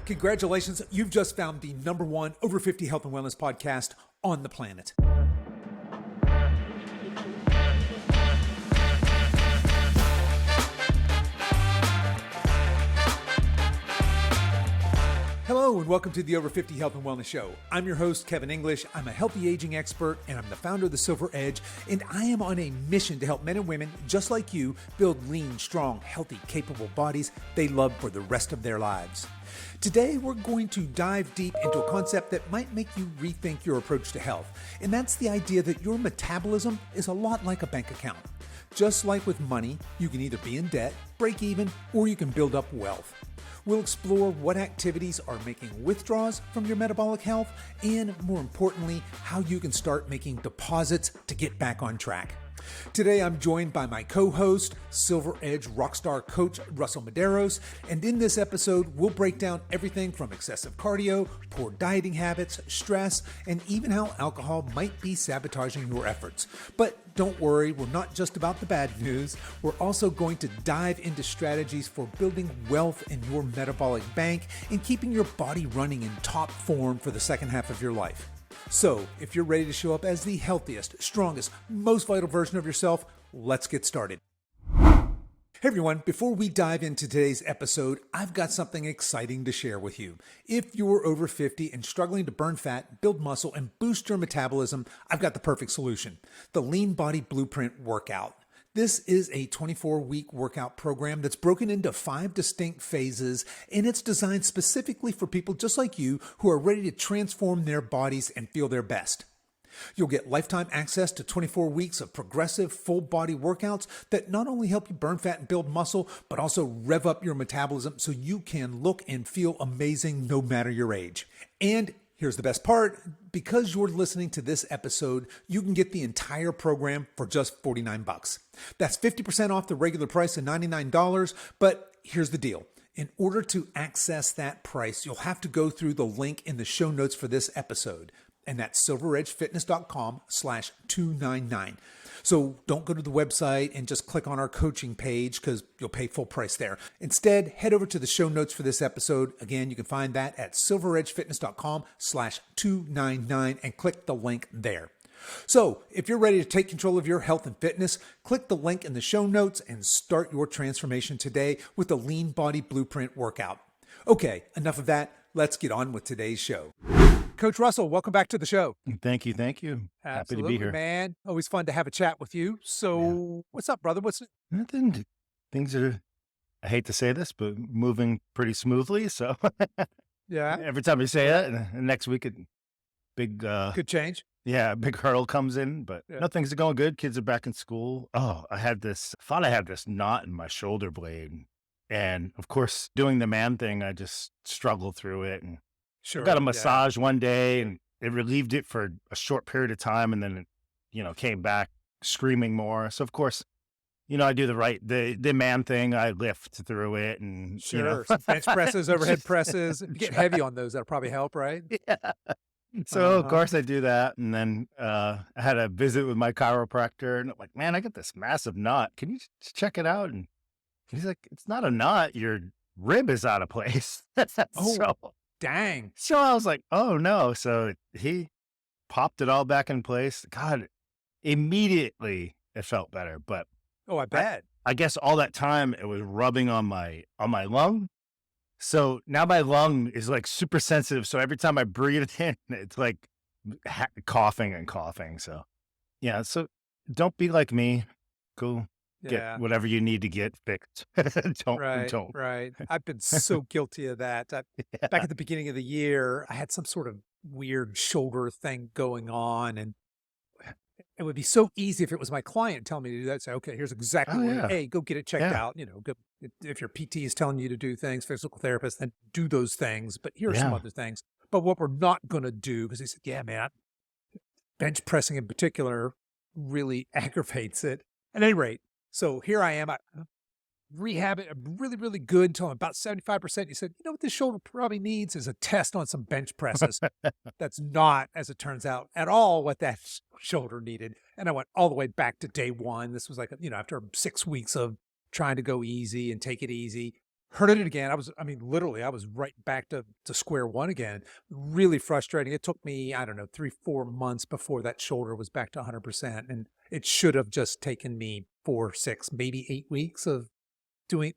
Congratulations, you've just found the #1 over 50 health and wellness podcast on the planet. Hello and welcome to the Over 50 Health and Wellness Show. I'm your host, Kevin English. I'm a healthy aging expert and I'm the founder of the Silver Edge, and I am on a mission to help men and women just like you build lean, strong, healthy, capable bodies they love for the rest of their lives. Today, we're going to dive deep into a concept that might make you rethink your approach to health, and that's the idea that your metabolism is a lot like a bank account. Just like with money, you can either be in debt, break even, or you can build up wealth. We'll explore what activities are making withdrawals from your metabolic health, and more importantly, how you can start making deposits to get back on track. Today, I'm joined by my co-host, Silver Edge rockstar coach Russell Medeiros, and in this episode, we'll break down everything from excessive cardio, poor dieting habits, stress, and even how alcohol might be sabotaging your efforts. But don't worry, we're not just about the bad news. We're also going to dive into strategies for building wealth in your metabolic bank and keeping your body running in top form for the second half of your life. So, if you're ready to show up as the healthiest, strongest, most vital version of yourself, let's get started. Hey everyone, before we dive into today's episode, I've got something exciting to share with you. If you're over 50 and struggling to burn fat, build muscle, and boost your metabolism, I've got the perfect solution: the Lean Body Blueprint Workout. This is a 24-week workout program that's broken into 5 distinct phases, and it's designed specifically for people just like you who are ready to transform their bodies and feel their best. You'll get lifetime access to 24 weeks of progressive full-body workouts that not only help you burn fat and build muscle, but also rev up your metabolism so you can look and feel amazing no matter your age. And here's the best part: because you're listening to this episode, you can get the entire program for just $49. That's 50% off the regular price of $99, but here's the deal. In order to access that price, you'll have to go through the link in the show notes for this episode, and that's silveredgefitness.com/299. So don't go to the website and just click on our coaching page because you'll pay full price there. Instead, head over to the show notes for this episode. Again, you can find that at silveredgefitness.com/299 and click the link there. So if you're ready to take control of your health and fitness, click the link in the show notes and start your transformation today with the Lean Body Blueprint Workout. Okay, enough of that. Let's get on with today's show. Coach Russell, welcome back to the show. Thank you. Absolutely, Happy to be here, man. Always fun to have a chat with you. So What's up, brother? Nothing. Things are, I hate to say this, but moving pretty smoothly. So Yeah, every time you say that, and next week, big, good change. big hurdle comes in, but Yeah. no, things are going good. Kids are back in school. Oh, thought I had this knot in my shoulder blade. And of course, doing the man thing, I just struggled through it. And Sure. I got a massage one day and it relieved it for a short period of time. And then it, came back screaming more. So of course, I do the man thing. I lift through it and, Sure. Some bench presses, overhead presses. If you get heavy on those, that'll probably help, right? Yeah. So of course I do that. And then, I had a visit with my chiropractor and I'm like, man, I got this massive knot. Can you just check it out? And he's like, it's not a knot. Your rib is out of place. Oh, dang. So I was like, oh no. So he popped it all back in place. God, immediately it felt better. But Oh, I bet. I guess all that time it was rubbing on my lung. So now my lung is like super sensitive. So every time I breathe it in, it's like coughing and coughing. So yeah. So don't be like me. Go Yeah. get whatever you need to get fixed. Don't. Right. I've been so guilty of that. Back at the beginning of the year, I had some sort of weird shoulder thing going on, and it would be so easy if it was my client telling me to do that. Say, okay, here's exactly hey, go get it checked out. Go, if your PT is telling you to do things, physical therapist, then do those things. But here are some other things. But what we're not going to do, because he said, yeah, man, bench pressing in particular really aggravates it. At any rate, so here I am. I rehab it really, really good until I'm about 75%. He said, what this shoulder probably needs is a test on some bench presses. That's not, as it turns out, at all what that shoulder needed. And I went all the way back to day one. This was like, after 6 weeks of trying to go easy and take it easy. hurt it again. I mean, literally, I was right back to square one again. Really frustrating. It took me, I don't know, 3, 4 months before that shoulder was back to 100%. And it should have just taken me 4, 6, maybe 8 weeks of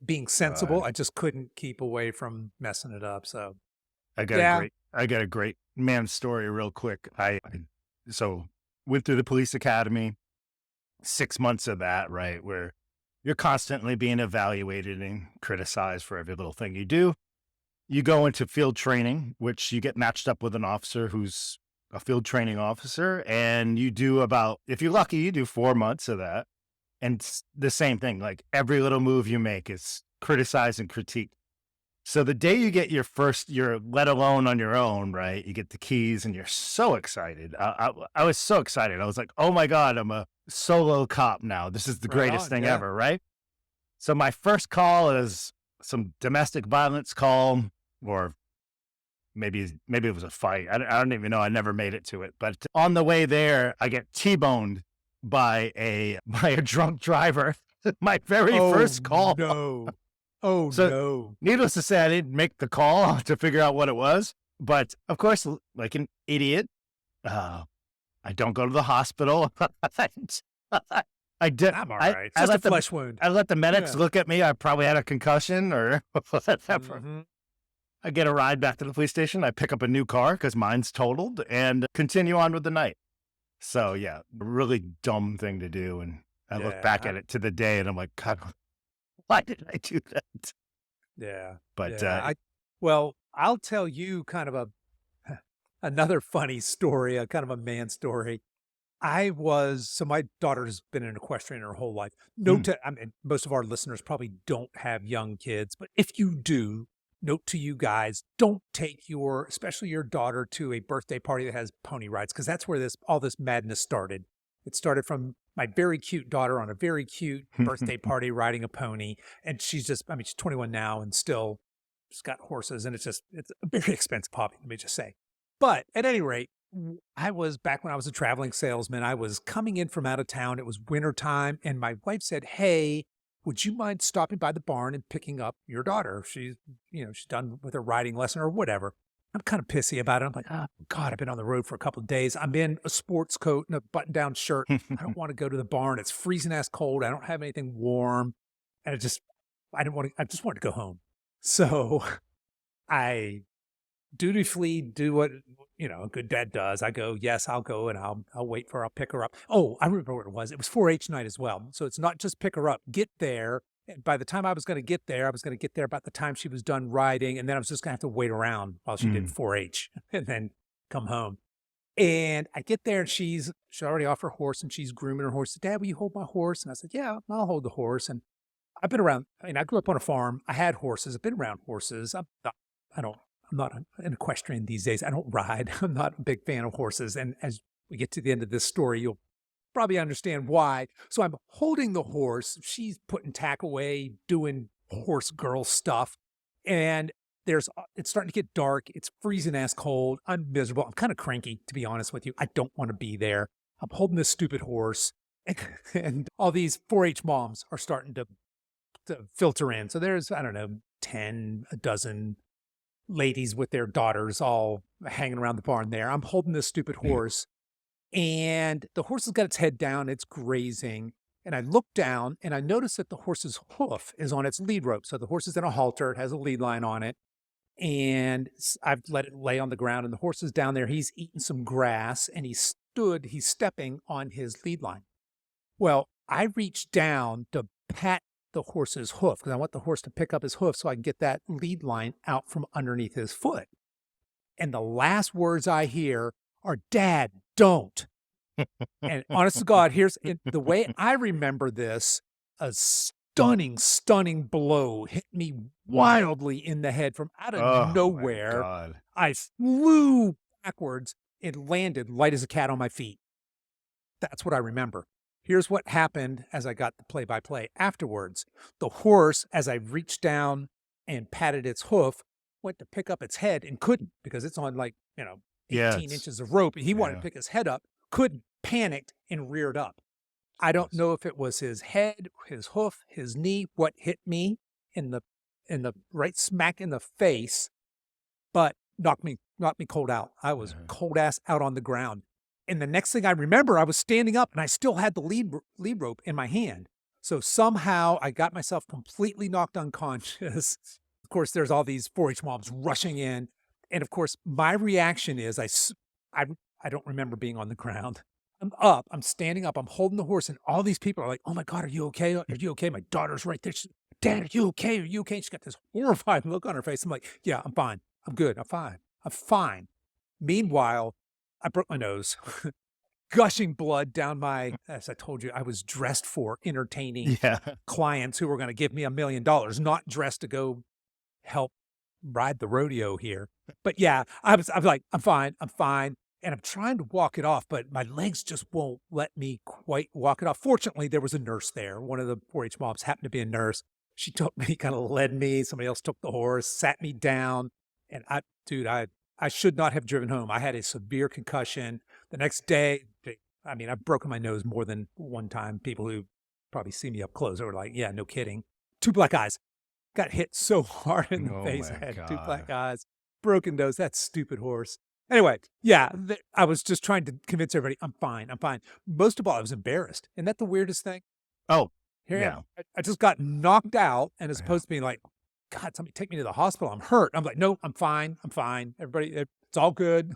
being sensible. God. I just couldn't keep away from messing it up. So I yeah. got a great man story real quick. So went through the police academy, 6 months of that, right, where you're constantly being evaluated and criticized for every little thing you do. You go into field training, which you get matched up with an officer who's a field training officer, and you do about, if you're lucky, you do 4 months of that. And the same thing, like every little move you make is criticized and critiqued. So the day you get your let alone on your own, right? You get the keys and you're so excited. I was so excited. I was like, oh my God, I'm a solo cop now. This is the Right greatest on. thing Yeah. ever, right? So my first call is some domestic violence call, or maybe it was a fight. I don't even know. I never made it to it. But on the way there, I get T-boned by a drunk driver. My very Oh, first call. no. Oh, So no. needless to say, I didn't make the call to figure out what it was. But of course, like an idiot, I don't go to the hospital. I did. I'm all right. It's I just a let the flesh wound. I let the medics Yeah. look at me. I probably had a concussion or whatever. Mhm. I get a ride back to the police station. I pick up a new car because mine's totaled and continue on with the night. So yeah, really dumb thing to do. And I look back Yeah. at it to the day and I'm like, God, why did I do that? Yeah. But Yeah. Well, I'll tell you kind of another funny story, a kind of a man story. So my daughter's been an equestrian her whole life. mm, I mean, most of our listeners probably don't have young kids, but if you do, note to you guys, don't take especially your daughter to a birthday party that has pony rides, because that's where all this madness started. It started from my very cute daughter on a very cute birthday party riding a pony. And she's 21 now and still she's got horses, and it's a very expensive hobby, let me just say. But at any rate, I was back when I was a traveling salesman. I was coming in from out of town. It was winter time, and my wife said, "Hey, would you mind stopping by the barn and picking up your daughter? She's done with her riding lesson or whatever." I'm kind of pissy about it. I'm like, "Oh God, I've been on the road for a couple of days. I'm in a sports coat and a button-down shirt. I don't want to go to the barn. It's freezing ass cold. I don't have anything warm, and I didn't want to. I just wanted to go home." So I dutifully do what a good dad does. I go, yes, I'll go, and I'll wait for her. I'll pick her up. Oh, I remember what it was. It was 4-H night as well. So it's not just pick her up, get there. And by the time I was going to get there, I was going to get there about the time she was done riding, and then I was just going to have to wait around while she did 4-H and then come home. And I get there, and she's already off her horse, and she's grooming her horse. Dad, will you hold my horse? And I said, yeah, I'll hold the horse. And I've been around. I mean, I grew up on a farm. I had horses. I've been around horses. I'm not an equestrian these days. I don't ride. I'm not a big fan of horses. And as we get to the end of this story, you'll probably understand why. So I'm holding the horse. She's putting tack away, doing horse girl stuff. And it's starting to get dark. It's freezing ass cold. I'm miserable. I'm kind of cranky, to be honest with you. I don't want to be there. I'm holding this stupid horse. And all these 4-H moms are starting to filter in. So there's, I don't know, 10, a dozen ladies with their daughters all hanging around the barn there. I'm holding this stupid horse, and the horse has got its head down. It's grazing. And I look down and I notice that the horse's hoof is on its lead rope. So the horse is in a halter. It has a lead line on it. And I've let it lay on the ground, and the horse is down there. He's eating some grass, and he's stepping on his lead line. Well, I reached down to pat the horse's hoof because I want the horse to pick up his hoof so I can get that lead line out from underneath his foot. And the last words I hear are, "Dad, don't." And honest to God, the way I remember this, a stunning blow hit me wildly in the head from out oh of my nowhere. God. I flew backwards. It landed light as a cat on my feet. That's what I remember. Here's what happened as I got the play-by-play afterwards. The horse, as I reached down and patted its hoof, went to pick up its head and couldn't because it's on 18 Yeah, inches of rope. And he wanted to yeah. pick his head up, couldn't, panicked, and reared up. I don't know if it was his head, his hoof, his knee, what hit me in the right smack in the face, but knocked me cold out. I was cold ass out on the ground. And the next thing I remember, I was standing up and I still had the lead rope in my hand. So somehow I got myself completely knocked unconscious. Of course, there's all these 4-H moms rushing in. And of course, my reaction is I don't remember being on the ground. I'm up, I'm standing up, I'm holding the horse, and all these people are like, "Oh my God, are you okay? Are you okay? My daughter's right there. Dad, are you okay? Are you okay?" She's got this horrified look on her face. I'm like, "Yeah, I'm fine. I'm good. I'm fine. I'm fine." Meanwhile, I broke my nose, gushing blood down my, as I told you, I was dressed for entertaining clients who were going to give me $1 million, not dressed to go help ride the rodeo here. But yeah, I was like, I'm fine. And I'm trying to walk it off, but my legs just won't let me quite walk it off. Fortunately, there was a nurse there. One of the 4-H moms happened to be a nurse. She took me, kind of led me. Somebody else took the horse, sat me down. And I should not have driven home. I had a severe concussion. The next day, I've broken my nose more than one time. People who probably see me up close are like, "Yeah, no kidding." 2 black eyes. Got hit so hard in the face. I had 2 black eyes, broken nose. That stupid horse. Anyway, yeah, I was just trying to convince everybody, I'm fine. Most of all, I was embarrassed. Isn't that the weirdest thing? Oh, Here yeah. I just got knocked out, and as opposed to being like, "God, somebody take me to the hospital. I'm hurt." I'm like, "No, I'm fine. Everybody, it's all good.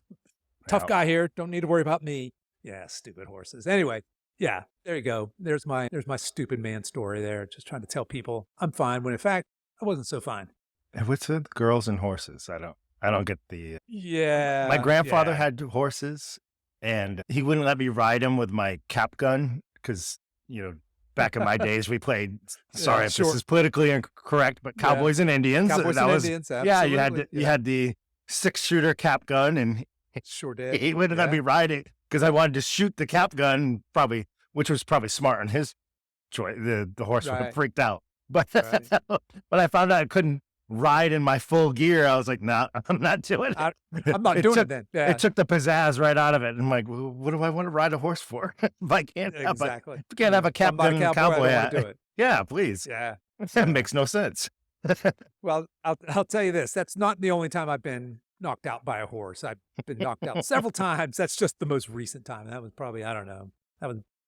Tough guy here. Don't need to worry about me." Yeah, stupid horses. Anyway, yeah, there you go. There's my stupid man story there. Just trying to tell people I'm fine when in fact I wasn't so fine. And what's with girls and horses? I don't get the. Yeah. My grandfather had horses, and he wouldn't let me ride him with my cap gun because, back in my days we played. Sorry if this is politically incorrect, but cowboys and Indians. Cowboys and Indians. Absolutely. You had the 6-shooter cap gun, and sure did. he wouldn't let me ride it because I wanted to shoot the cap gun, which was probably smart on his choice. The horse would have freaked out, but but I found out I couldn't ride in my full gear. I was like, "Nah, I'm not doing it. I'm not doing it then." Yeah. It took the pizzazz right out of it. I'm like, well, what do I want to ride a horse for? If I can't have a cap gun and cowboy hat. Do it. Yeah, please. Yeah. That makes no sense. Well, I'll tell you this. That's not the only time I've been knocked out by a horse. I've been knocked out several times. That's just the most recent time. That was probably, I don't know.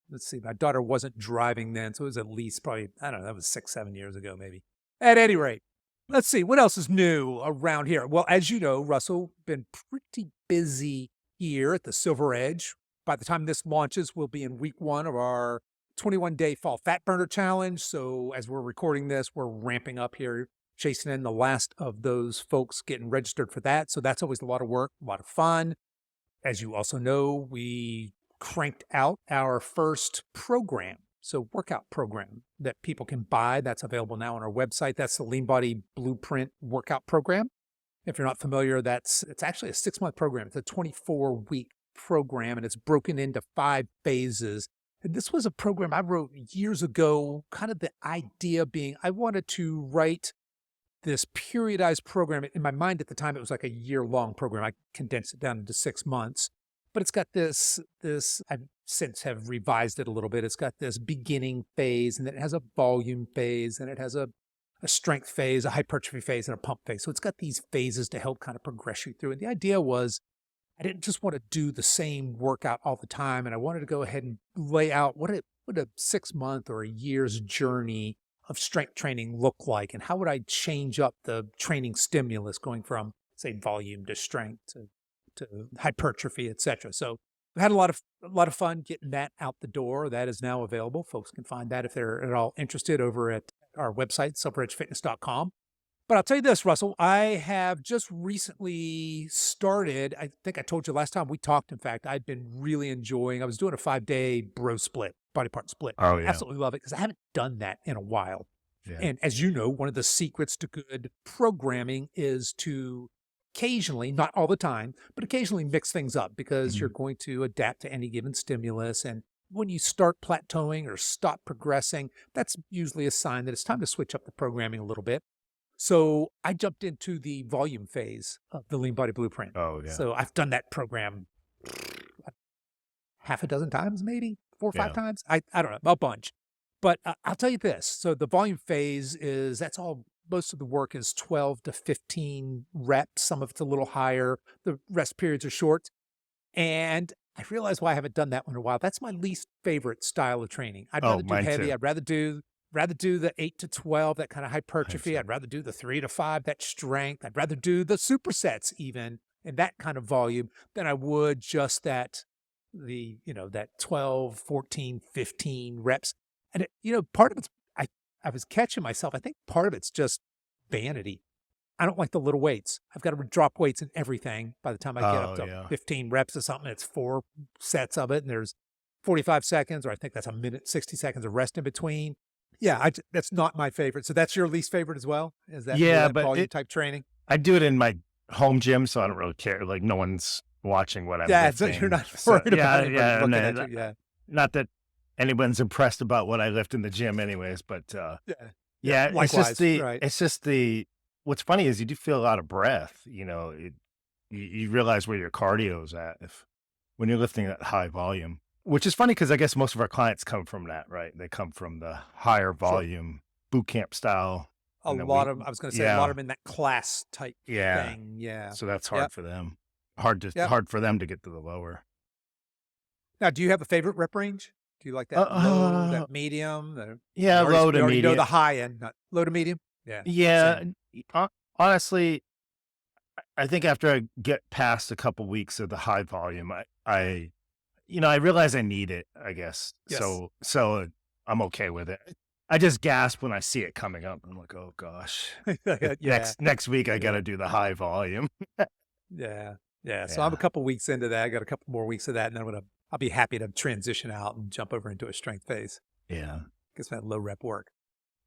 Let's see, my daughter wasn't driving then, so it was at least probably, I don't know, that was 6-7 years ago maybe. At any rate, let's see, what else is new around here? Well, as you know, Russell, been pretty busy here at the Silver Edge. By the time this launches, we'll be in week 1 of our 21-day fall fat burner challenge. So as we're recording this, we're ramping up here, chasing in the last of those folks getting registered for that. So that's always a lot of work, a lot of fun. As you also know, we cranked out our first program. So workout program that people can buy. That's available now on our website. That's the Lean Body Blueprint workout program. If you're not familiar, it's actually a 6-month program. It's a 24-week program, and it's broken into 5 phases. And this was a program I wrote years ago, kind of the idea being I wanted to write this periodized program. In my mind at the time, it was like a year-long program. I condensed it down into 6 months. But it's got this, I've since have revised it a little bit. It's got this beginning phase, and then it has a volume phase, and it has a strength phase, a hypertrophy phase, and a pump phase. So it's got these phases to help kind of progress you through. And the idea was I didn't just want to do the same workout all the time, and I wanted to go ahead and lay out what a 6-month or a year's journey of strength training look like, and how would I change up the training stimulus going from, say, volume to strength to hypertrophy, etc. So we had a lot of fun getting that out the door. That is now available. Folks can find that if they're at all interested over at our website, silveredgefitness.com. But I'll tell you this, Russell, I have just recently started, I think I told you last time we talked, in fact, I'd been really enjoying, I was doing a 5-day bro split, body part split. Oh, yeah. Absolutely love it because I haven't done that in a while. Yeah. And as you know, one of the secrets to good programming is to occasionally, not all the time, but occasionally mix things up because you're going to adapt to any given stimulus. And when you start plateauing or stop progressing, that's usually a sign that it's time to switch up the programming a little bit. So I jumped into the volume phase of the Lean Body Blueprint. Oh, yeah. So I've done that program half a dozen times, maybe 4 or 5 times. I don't know, a bunch. But I'll tell you this. So the volume phase that's all most of the work is 12 to 15 reps. Some of it's a little higher. The rest periods are short. And I realized why I haven't done that one in a while. That's my least favorite style of training. I'd Oh, rather do mine heavy. too. I'd rather do the 8 to 12, that kind of hypertrophy. too. I'd rather do the 3 to 5, that strength. I'd rather do the supersets even in that kind of volume than I would just that 12, 14, 15 reps. And part of it's, I was catching myself. I think part of it's just vanity. I don't like the little weights. I've got to drop weights in everything. By the time I get up to 15 reps or something, it's 4 sets of it, and there's 45 seconds, or I think that's a minute, 60 seconds of rest in between. Yeah, that's not my favorite. So that's your least favorite as well? Is that Yeah, but volume type training? I do it in my home gym, so I don't really care. Like no one's watching what I'm Yeah, so lifting. you're not worried about anybody looking and at you. Yeah. Not that anyone's impressed about what I lift in the gym anyways, but Yeah. Likewise, it's just what's funny is you do feel a lot of breath, you realize where your cardio is at when you're lifting that high volume, which is funny because I guess most of our clients come from that, right? They come from the higher volume boot camp style. I was going to say a lot of them in that class type thing. Yeah. So that's hard for them. Hard for them to get to the lower. Now, do you have a favorite rep range? Do you like that low, that medium? Low to medium. Know the high end, not low to medium. Yeah. Yeah. Honestly, I think after I get past a couple weeks of the high volume, I realize I need it, I guess. Yes. So I'm okay with it. I just gasp when I see it coming up. I'm like, oh gosh, next week I got to do the high volume. Yeah. So I'm a couple weeks into that. I got a couple more weeks of that, and then I'll be happy to transition out and jump over into a strength phase. Yeah. Guess that low rep work.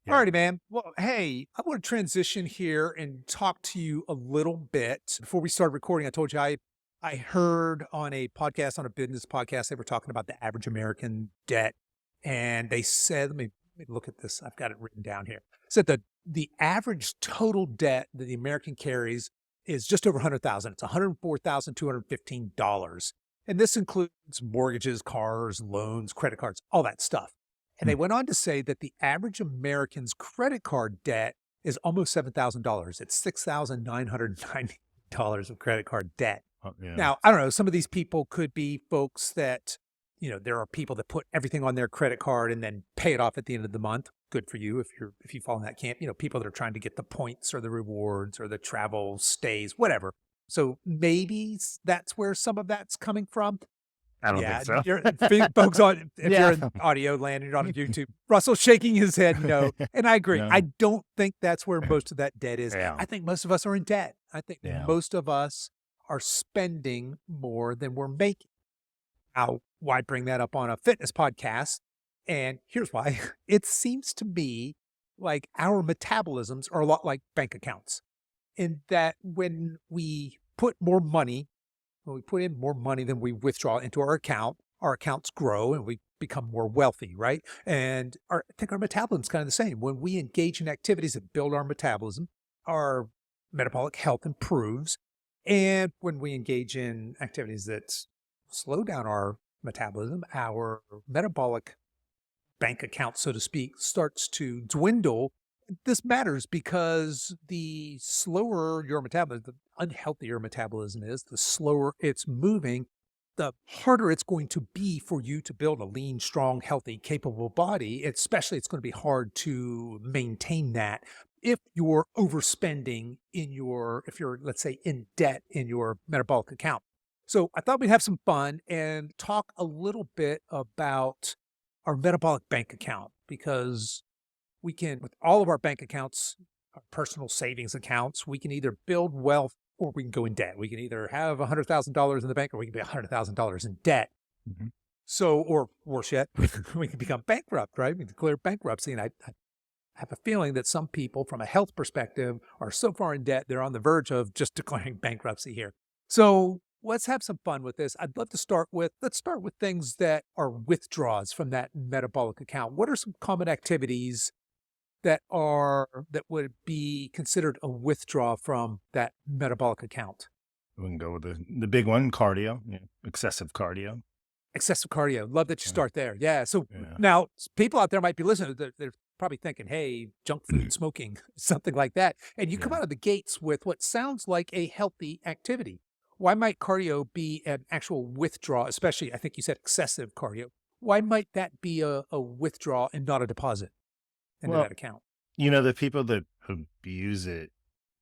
Yeah. Alrighty, man. Well, hey, I want to transition here and talk to you a little bit. Before we started recording, I told you I heard on a podcast, on a business podcast, they were talking about the average American debt. And they said, let me look at this. I've got it written down here. It said that the average total debt that the American carries is just over $100,000. It's $104,215. And this includes mortgages, cars, loans, credit cards, all that stuff. And they went on to say that the average American's credit card debt is almost $7,000. It's $6,990 of credit card debt. Oh, yeah. Now, I don't know, some of these people could be folks that, there are people that put everything on their credit card and then pay it off at the end of the month. Good for you if you fall in that camp. People that are trying to get the points or the rewards or the travel stays, whatever. So maybe that's where some of that's coming from. I don't think so. Folks if you're in audio land, you're on YouTube, Russell shaking his head no. And I agree. No. I don't think that's where most of that debt is. Yeah. I think most of us are in debt. I think most of us are spending more than we're making. Now, why bring that up on a fitness podcast? And here's why. It seems to me like our metabolisms are a lot like bank accounts, in that when we put more money, when we put in more money than we withdraw into our accounts grow and we become more wealthy, right? And I think our metabolism is kind of the same. When we engage in activities that build our metabolism, our metabolic health improves. And when we engage in activities that slow down our metabolism, our metabolic bank account, so to speak, starts to dwindle. This matters because the slower your metabolism, the unhealthier metabolism is, the slower it's moving, the harder it's going to be for you to build a lean, strong, healthy, capable body. Especially, it's going to be hard to maintain that if you're overspending if you're, let's say, in debt in your metabolic account. So I thought we'd have some fun and talk a little bit about our metabolic bank account, because we can, with all of our bank accounts, our personal savings accounts, we can either build wealth or we can go in debt. We can either have $100,000 in the bank or we can be $100,000 in debt. Mm-hmm. So, or worse yet, we can become bankrupt, right? We can declare bankruptcy. And I have a feeling that some people from a health perspective are so far in debt, they're on the verge of just declaring bankruptcy here. So let's have some fun with this. I'd love to start with things that are withdrawals from that metabolic account. What are some common activities that would be considered a withdrawal from that metabolic account? We can go with the big one, cardio, excessive cardio. Excessive cardio. Love that you start there. Yeah. So now people out there might be listening. They're probably thinking, hey, junk food, smoking, something like that. And you come Yeah. out of the gates with what sounds like a healthy activity. Why might cardio be an actual withdrawal, especially, I think you said excessive cardio? Why might that be a withdrawal and not a deposit into Well, that account? the people that abuse it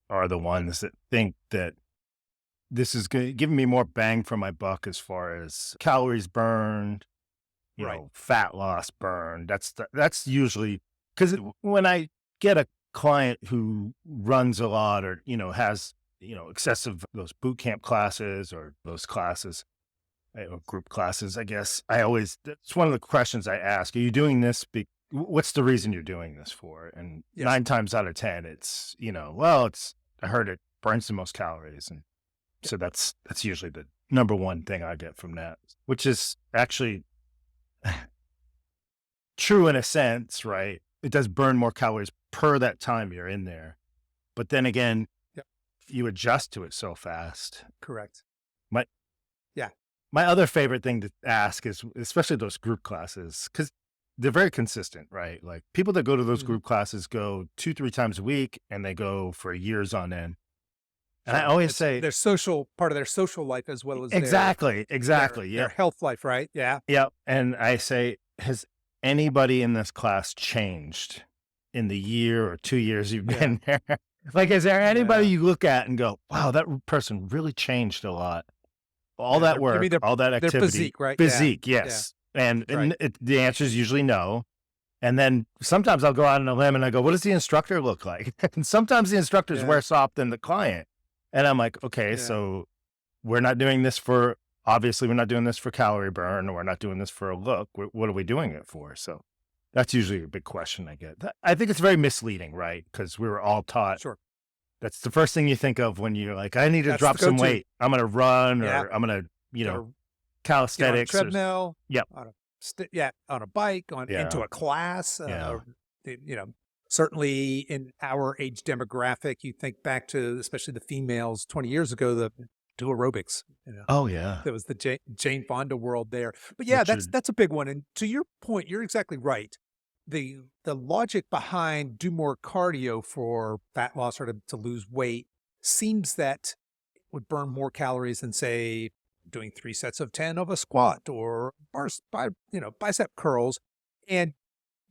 are the ones that think that this is giving me more bang for my buck as far as calories burned, Right. fat loss burned. That's usually because when I get a client who runs a lot or, has, excessive those boot camp classes or those classes or group classes, I guess it's one of the questions I ask. Are you doing this? What's the reason you're doing this for? And Yes. 9 times out of 10, it's, I heard it burns the most calories. And so that's usually the number one thing I get from that, which is actually true in a sense, right? It does burn more calories per that time you're in there. But then again, Yep. you adjust to it so fast. Correct. My, Yeah. my other favorite thing to ask is, especially those group classes, because they're very consistent, right? Like people that go to those Mhm. group classes go 2-3 times a week and they go for years on end. And I Sure. always It's say, their social part of their social life as well as exactly, their yeah. health life, right? Yeah. Yep. And I say, has anybody in this class changed in the year or 2 years you've Yeah. been there? Like, is there anybody Yeah. you look at and go, wow, that person really changed a lot? All Yeah, that you mean work, all that their activity, physique, right? Yeah. physique, Yeah. yes. And, Right. the answer is usually no. And then sometimes I'll go out on a limb and I go, what does the instructor look like? And sometimes the instructor is Yeah. worse off than the client. And I'm like, okay, Yeah. so we're not doing this obviously we're not doing this for calorie burn, or we're not doing this for a look. What are we doing it for? So that's usually a big question I get. I think it's very misleading, right? Because we were all taught Sure. that's the first thing you think of when you're like, I need to That's drop the some go-to. weight. I'm going to run, Yeah. or I'm going to, Gotta get on a calisthenics. treadmill. Yep. On a bike, Yeah. into a class. Yeah. Certainly in our age demographic, you think back to especially the females 20 years ago that do aerobics. Oh yeah. There was the Jane Fonda world there. But yeah, Richard. that's a big one. And to your point, you're exactly right. The logic behind do more cardio for fat loss or to lose weight seems that it would burn more calories than, say, doing 3 sets of 10 of a squat or bicep curls. And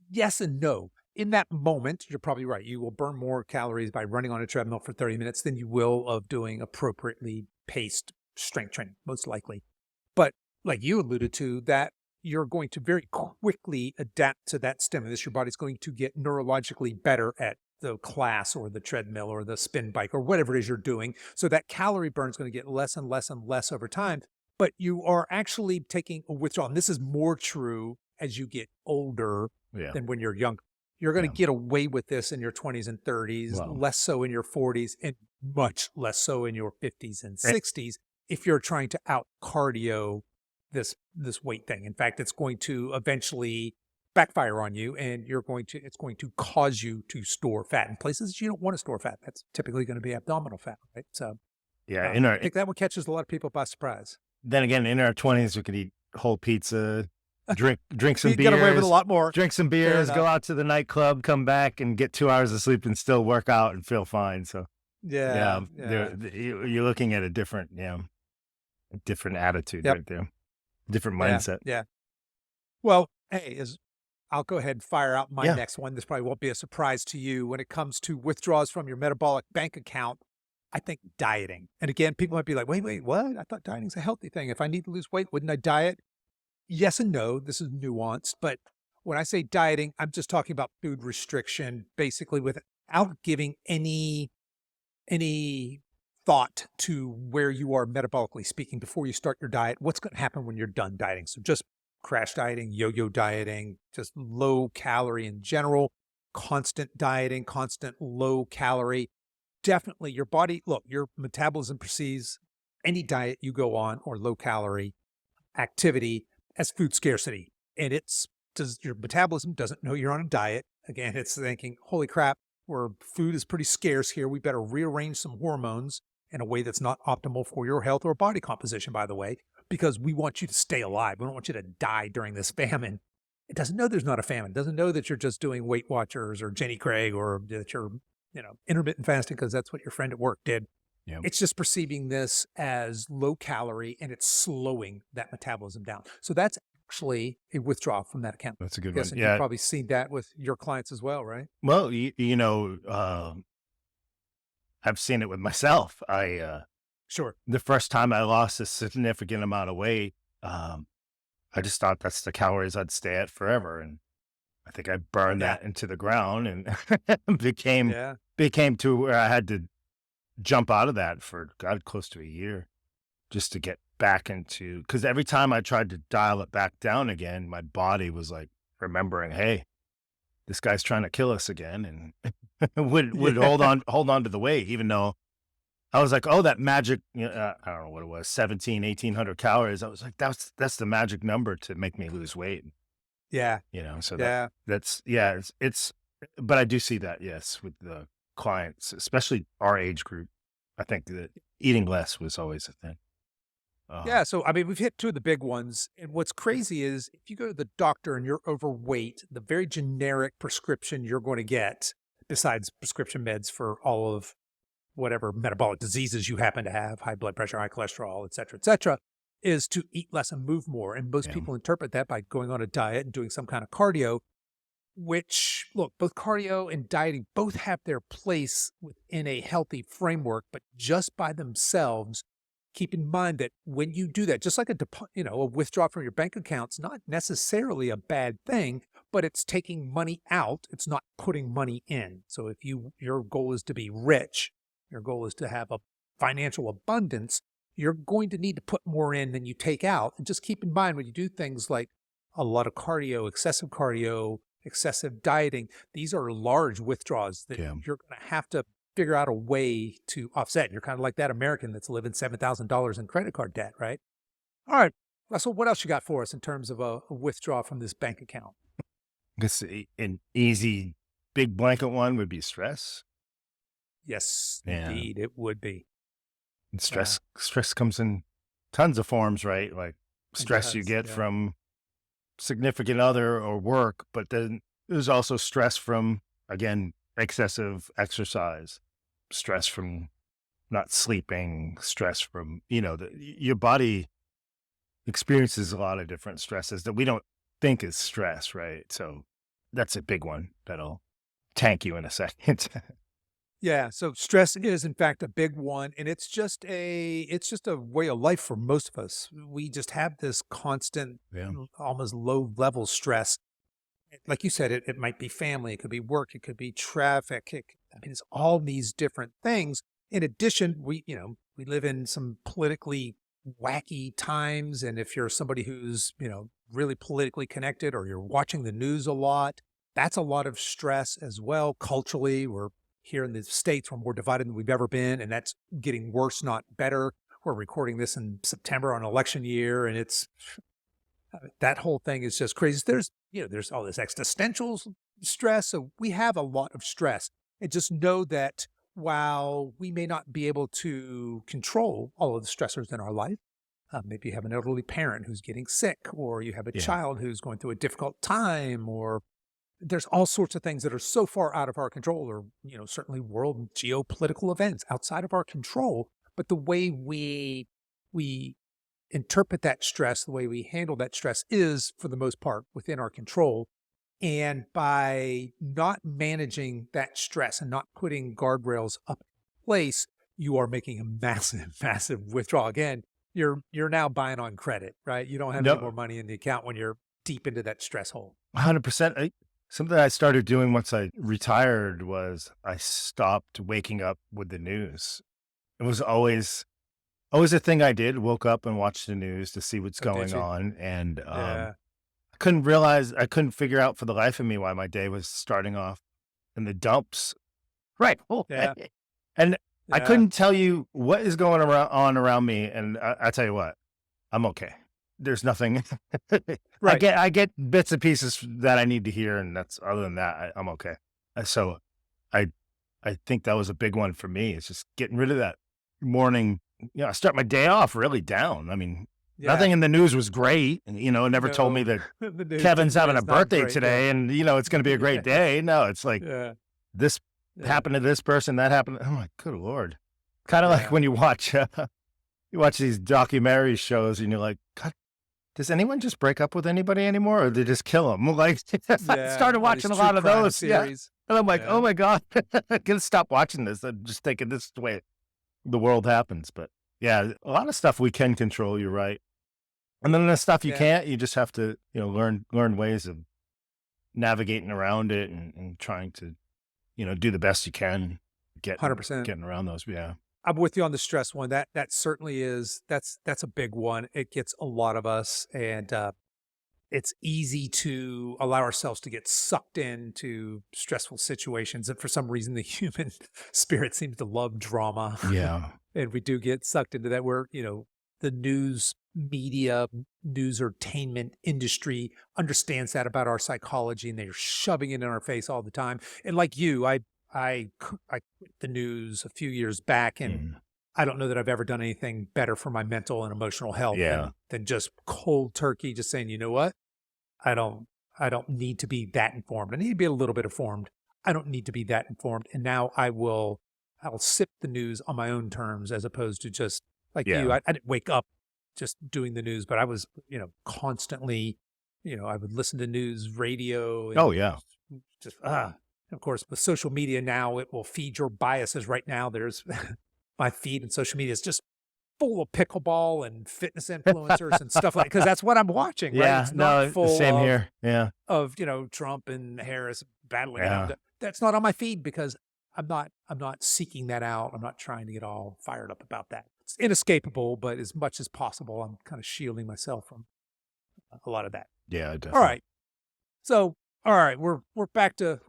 yes and no. In that moment, you're probably right. You will burn more calories by running on a treadmill for 30 minutes than you will of doing appropriately paced strength training, most likely. But like you alluded to, that you're going to very quickly adapt to that stimulus. Your body's going to get neurologically better at the class or the treadmill or the spin bike or whatever it is you're doing. So that calorie burn is going to get less and less and less over time. But you are actually taking a withdrawal. And this is more true as you get older Yeah. than when you're younger. You're going to get away with this in your 20s and 30s, Wow. less so in your 40s, and much less so in your 50s and 60s if you're trying to out cardio this weight thing. In fact, it's going to eventually backfire on you, and it's going to cause you to store fat in places you don't want to store fat. That's typically going to be abdominal fat, right? So Yeah. I think that one catches a lot of people by surprise. Then again, in our 20s, we could eat whole pizza, drink some You beers, get away with a lot more. drink some beers, enough. go out to the nightclub, come back and get 2 hours of sleep and still work out and feel fine. So Yeah. you're looking at a different attitude Yep. right there, different mindset. Yeah. Well, hey, I'll go ahead and fire out my Yeah. next one. This probably won't be a surprise to you. When it comes to withdrawals from your metabolic bank account, I think dieting. And again, people might be like, wait, what? I thought dieting's a healthy thing. If I need to lose weight, wouldn't I diet? Yes and no. This is nuanced. But when I say dieting, I'm just talking about food restriction, basically without giving any thought to where you are metabolically speaking before you start your diet. What's going to happen when you're done dieting? So just crash dieting, yo-yo dieting, just low calorie in general, constant dieting, constant low calorie. Definitely your body, look, your metabolism perceives any diet you go on or low calorie activity as food scarcity. And your metabolism doesn't know you're on a diet. Again, it's thinking, holy crap, food is pretty scarce here. We better rearrange some hormones in a way that's not optimal for your health or body composition, by the way, because we want you to stay alive. We don't want you to die during this famine. It doesn't know there's not a famine. It doesn't know that you're just doing Weight Watchers or Jenny Craig or that you're, intermittent fasting because that's what your friend at work did. Yeah. It's just perceiving this as low calorie and it's slowing that metabolism down. So that's actually a withdrawal from that account. That's a good one. Yes, and you've Yeah. probably seen that with your clients as well, right? Well, I've seen it with myself. Sure. The first time I lost a significant amount of weight, I just thought that's the calories I'd stay at forever. And I think I burned Yeah. that into the ground and became Yeah. to where I had to jump out of that for God, close to a year just to get back into, because every time I tried to dial it back down again, my body was like remembering, hey, this guy's trying to kill us again, and would hold on to the weight, even though I was like, oh, that magic, I don't know what it was, 1,800 calories. I was like, that's the magic number to make me lose weight, Yeah. so Yeah. it's, but I do see that, yes, with the clients, especially our age group. I think that eating less was always a thing. Yeah. So, I mean, we've hit two of the big ones. And what's crazy is if you go to the doctor and you're overweight, the very generic prescription you're going to get, besides prescription meds for all of whatever metabolic diseases you happen to have, high blood pressure, high cholesterol, et cetera, is to eat less and move more. And most Yeah. people interpret that by going on a diet and doing some kind of cardio, which, look, both cardio and dieting both have their place within a healthy framework, but just by themselves, keep in mind that when you do that, just like a withdrawal from your bank account's not necessarily a bad thing, but it's taking money out. It's not putting money in. So if your goal is to be rich, your goal is to have a financial abundance, you're going to need to put more in than you take out. And just keep in mind when you do things like a lot of cardio, excessive dieting, these are large withdrawals that Yeah. you're going to have to figure out a way to offset. You're kind of like that American that's living $7,000 in credit card debt, right? All right, Russell, what else you got for us in terms of a withdrawal from this bank account? I guess an easy big blanket one would be stress. Yes, Yeah. indeed, it would be. And stress comes in tons of forms, right? Like stress you does, get yeah. from significant other or work, but then there's also stress from, again, excessive exercise, stress from not sleeping, stress from, your body experiences a lot of different stresses that we don't think is stress, right? So that's a big one that'll tank you in a second. Yeah, so stress is in fact a big one, and it's just a way of life for most of us. We just have this constant, Yeah. almost low level stress. Like you said, it might be family, it could be work, it could be traffic. It's all these different things. In addition, we live in some politically wacky times, and if you're somebody who's really politically connected, or you're watching the news a lot, that's a lot of stress as well. Culturally, we're here in the States, we're more divided than we've ever been, and that's getting worse, not better. We're recording this in September on election year, and that whole thing is just crazy. There's all this existential stress. So we have a lot of stress. And just know that while we may not be able to control all of the stressors in our life, maybe you have an elderly parent who's getting sick, or you have a Yeah. child who's going through a difficult time, or there's all sorts of things that are so far out of our control, or, certainly world geopolitical events outside of our control. But the way we interpret that stress, the way we handle that stress is, for the most part, within our control. And by not managing that stress and not putting guardrails up in place, you are making a massive, massive withdrawal. Again, you're now buying on credit, right? You don't have any more money in the account when you're deep into that stress hole. 100%. Something I started doing once I retired was I stopped waking up with the news. It was always a thing I did. Woke up and watched the news to see what's Oh, did going you? on. And Yeah. I couldn't figure out for the life of me why my day was starting off in the dumps. Right. Oh, Yeah. and I Yeah. couldn't tell you what is going around me. And I tell you what, I'm okay. There's nothing. Right. I get bits and pieces that I need to hear, and other than that, I'm okay. So I think that was a big one for me. It's just getting rid of that morning. I start my day off really down. I mean, Nothing in the news was great. And, it never told me that The news Kevin's having a is not birthday great, today and, it's going to be a great day. No, it's like Yeah. this Yeah. happened to this person, that happened. I'm like, good Lord. Kind of like when you watch these documentary shows and you're like, God, does anyone just break up with anybody anymore, or they just kill them? Like, I started watching a lot of those series. and I'm like, oh my God, I gotta stop watching this. I'm just thinking this is the way the world happens. But yeah, a lot of stuff we can control. You're right. And then the stuff you can't, you just have to, learn ways of navigating around it and trying to, do the best you can. 100%. Getting around those. Yeah. I'm with you on the stress one. That certainly is, that's a big one. It gets a lot of us, and it's easy to allow ourselves to get sucked into stressful situations. And for some reason, the human spirit seems to love drama. Yeah. And we do get sucked into that, where, the news media, news entertainment industry understands that about our psychology, and they're shoving it in our face all the time. And like you, I quit the news a few years back, and I don't know that I've ever done anything better for my mental and emotional health than just cold turkey, just saying, you know what? I don't need to be that informed. I need to be a little bit informed. I don't need to be that informed. And now I'll sip the news on my own terms, as opposed to just like you. I didn't wake up just doing the news, but I was, constantly, I would listen to news, radio. And just of course, with social media now, it will feed your biases. Right now, there's my feed and social media is just full of pickleball and fitness influencers and stuff like, because that's what I'm watching. Right? Yeah, it's not full same here. Yeah, of Trump and Harris battling. That's not on my feed, because I'm not seeking that out. I'm not trying to get all fired up about that. It's inescapable, but as much as possible, I'm kind of shielding myself from a lot of that. Yeah, definitely. All right, so. All right, we're back to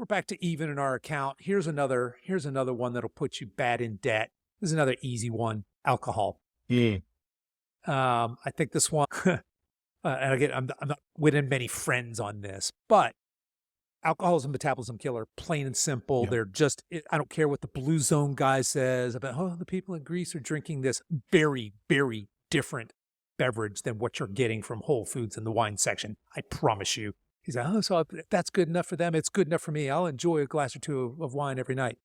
even in our account. Here's another one that'll put you bad in debt. This is another easy one: alcohol. I think this one, and again, I'm not winning many friends on this, but alcohol is a metabolism killer, plain and simple. They're just, I don't care what the Blue Zone guy says about, the people in Greece are drinking this very, very different beverage than what you're getting from Whole Foods in the wine section. I promise you. He's like, so if that's good enough for them, it's good enough for me. I'll enjoy a glass or two of wine every night.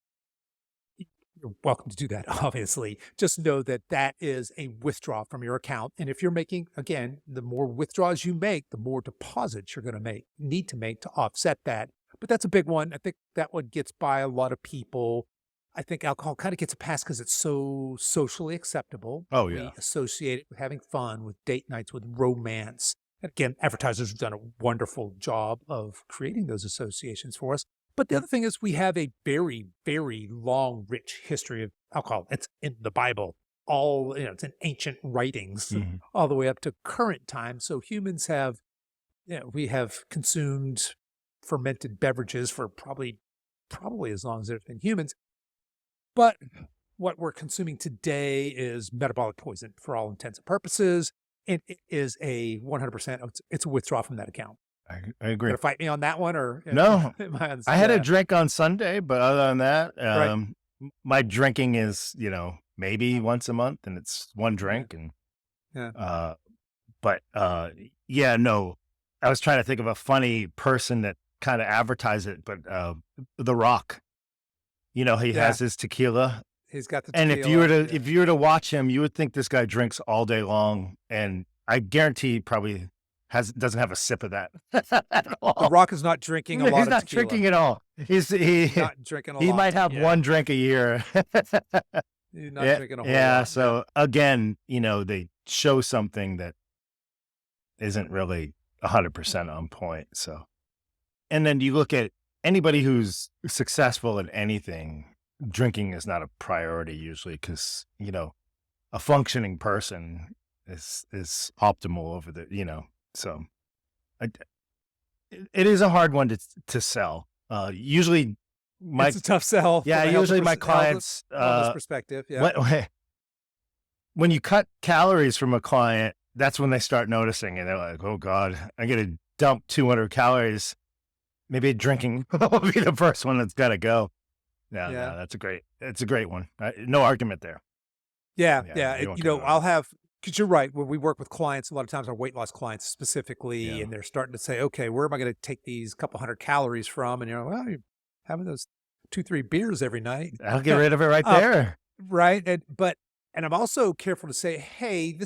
You're welcome to do that, obviously. Just know that that is a withdrawal from your account. And if you're making, again, the more withdrawals you make, the more deposits you're going to need to make to offset that. But that's a big one. I think that one gets by a lot of people. I think alcohol kind of gets a pass because it's so socially acceptable. Oh, yeah. We associate it with having fun, with date nights, with romance. And again, advertisers have done a wonderful job of creating those associations for us. But the other thing is, we have a very, very long, rich history of alcohol. It's in the Bible. It's in ancient writings, all the way up to current time. So humans have, we have consumed fermented beverages for probably as long as there's been humans. But what we're consuming today is metabolic poison for all intents and purposes. And it is a 100%, it's a withdrawal from that account. I agree. Gonna fight me on that one, or no? I had a drink on Sunday, but other than that, my drinking is, maybe once a month, and it's one drink. And no. I was trying to think of a funny person that kind of advertised it, but The Rock, he has his tequila. He's got the tequila. And if you were to watch him, you would think this guy drinks all day long, and I guarantee he probably doesn't have a sip of that at all. The Rock is not drinking a lot of tequila. He's not drinking at all. He's not drinking a lot. He might have one drink a year. He's not drinking a whole lot. Yeah, so again, they show something that isn't really 100% on point. So, and then you look at anybody who's successful at anything, drinking is not a priority usually, because, a functioning person is optimal over the, so it is a hard one to sell. Usually it's a tough sell. Yeah. Usually my clients, perspective. Yeah. When you cut calories from a client, that's when they start noticing, and they're like, oh God, I got to dump 200 calories. Maybe drinking will be the first one that's got to go. No, that's a great one. No argument there. Yeah. I'll have Because you're right. When we work with clients, a lot of times our weight loss clients specifically, Yeah. and they're starting to say, okay, where am I going to take these couple hundred calories from? And you're like, well, you're having those 2, 3 beers every night. I'll get rid of it right Uh, there. right. And I'm also careful to say, hey,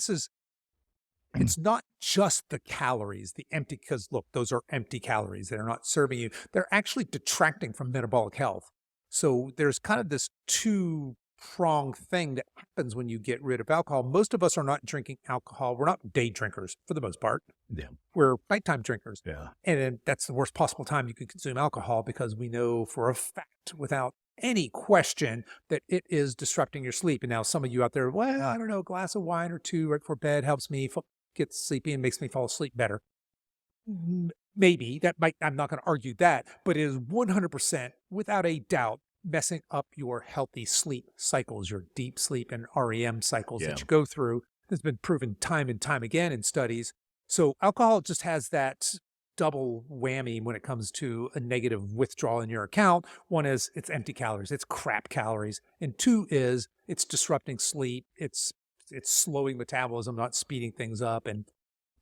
it's not just the calories, the empty, because look, those are empty calories. They're not serving you. They're actually detracting from metabolic health. So there's kind of this two-pronged thing that happens when you get rid of alcohol. Most of us are not drinking alcohol. We're not day drinkers for the most part. Yeah. We're nighttime drinkers. Yeah. And that's the worst possible time you can consume alcohol, because we know for a fact, without any question, that it is disrupting your sleep. And now some of you out there, well, I don't know, a glass of wine or two right before bed helps me get sleepy and makes me fall asleep better. Maybe I'm not going to argue that, but it is 100% without a doubt messing up your healthy sleep cycles, your deep sleep and REM cycles that you go through. It's been proven time and time again in studies. So alcohol just has that double whammy when it comes to a negative withdrawal in your account. One is it's empty calories, it's crap calories. And two is it's disrupting sleep. It's slowing metabolism, not speeding things up. And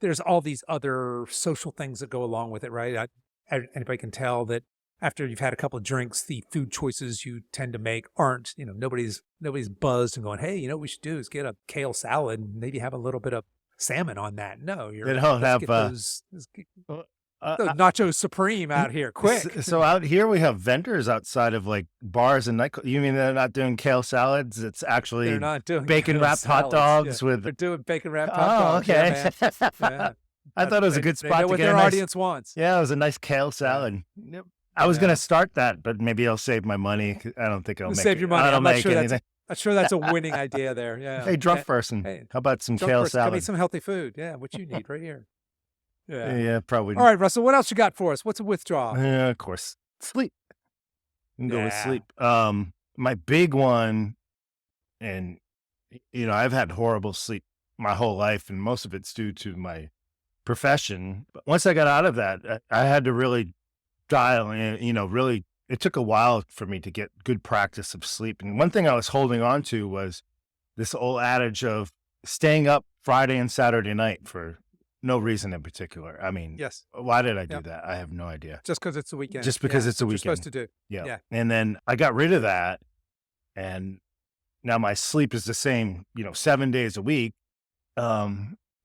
there's all these other social things that go along with it, right? Anybody can tell that after you've had a couple of drinks, the food choices you tend to make aren't, nobody's buzzed and going, hey, what we should do is get a kale salad and maybe have a little bit of salmon on that. No, They don't have get those nachos supreme out here, quick. So out here we have vendors outside of like bars and nightclubs. You mean they're not doing kale salads? It's actually they're not doing bacon wrapped hot dogs with. They're doing bacon wrapped hot dogs. Okay. Yeah. I thought it was a good spot they know to what get their a nice, audience wants. Yeah, it was a nice kale salad. Yep. I was gonna start that, but maybe I'll save my money. 'Cause I don't think I'll make save your money. I don't I'm not make sure anything. I'm sure that's a winning idea there. Yeah. Hey, drunk person, Hey, how about some drunk kale person, come salad? eat some healthy food. Yeah, what you need right here. Yeah. Yeah, probably. All right, Russell, what else you got for us? What's a withdrawal? Yeah, of course. Sleep. You can go with Yeah. sleep. My big one, and I've had horrible sleep my whole life, and most of it's due to my profession. But once I got out of that, I had to really dial in, really, it took a while for me to get good practice of sleep. And one thing I was holding on to was this old adage of staying up Friday and Saturday night for no reason in particular. I mean, Yes. why did I do Yep. that? I have no idea. Just because it's a weekend. Just because it's a what weekend. You're supposed to do. Yeah. Yeah. And then I got rid of that. And now my sleep is the same, 7 days a week.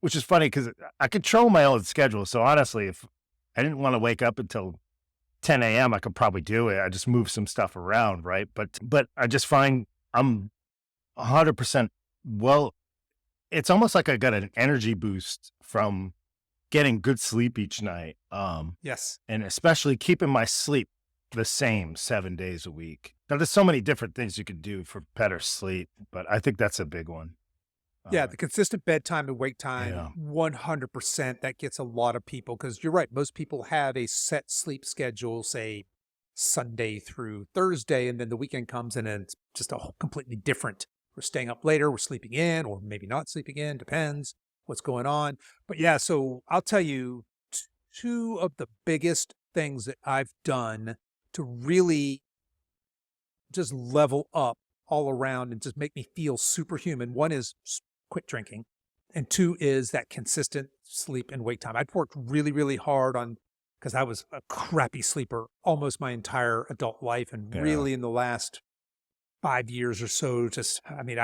Which is funny because I control my own schedule. So honestly, if I didn't want to wake up until 10 a.m., I could probably do it. I just move some stuff around, right? But I just find I'm 100% it's almost like I got an energy boost from getting good sleep each night. Yes. And especially keeping my sleep the same 7 days a week. Now, there's so many different things you could do for better sleep, but I think that's a big one. Yeah, the consistent bedtime and wake time, Yeah. 100%. That gets a lot of people, because you're right. Most people have a set sleep schedule, say Sunday through Thursday, and then the weekend comes and it's just a whole completely different. We're staying up later, we're sleeping in, or maybe not sleeping in, depends what's going on. But yeah, so I'll tell you two of the biggest things that I've done to really just level up all around and just make me feel superhuman. One is quit drinking. And two is that consistent sleep and wake time. I'd worked really, really hard on, because I was a crappy sleeper almost my entire adult life. And really in the last 5 years or so, I made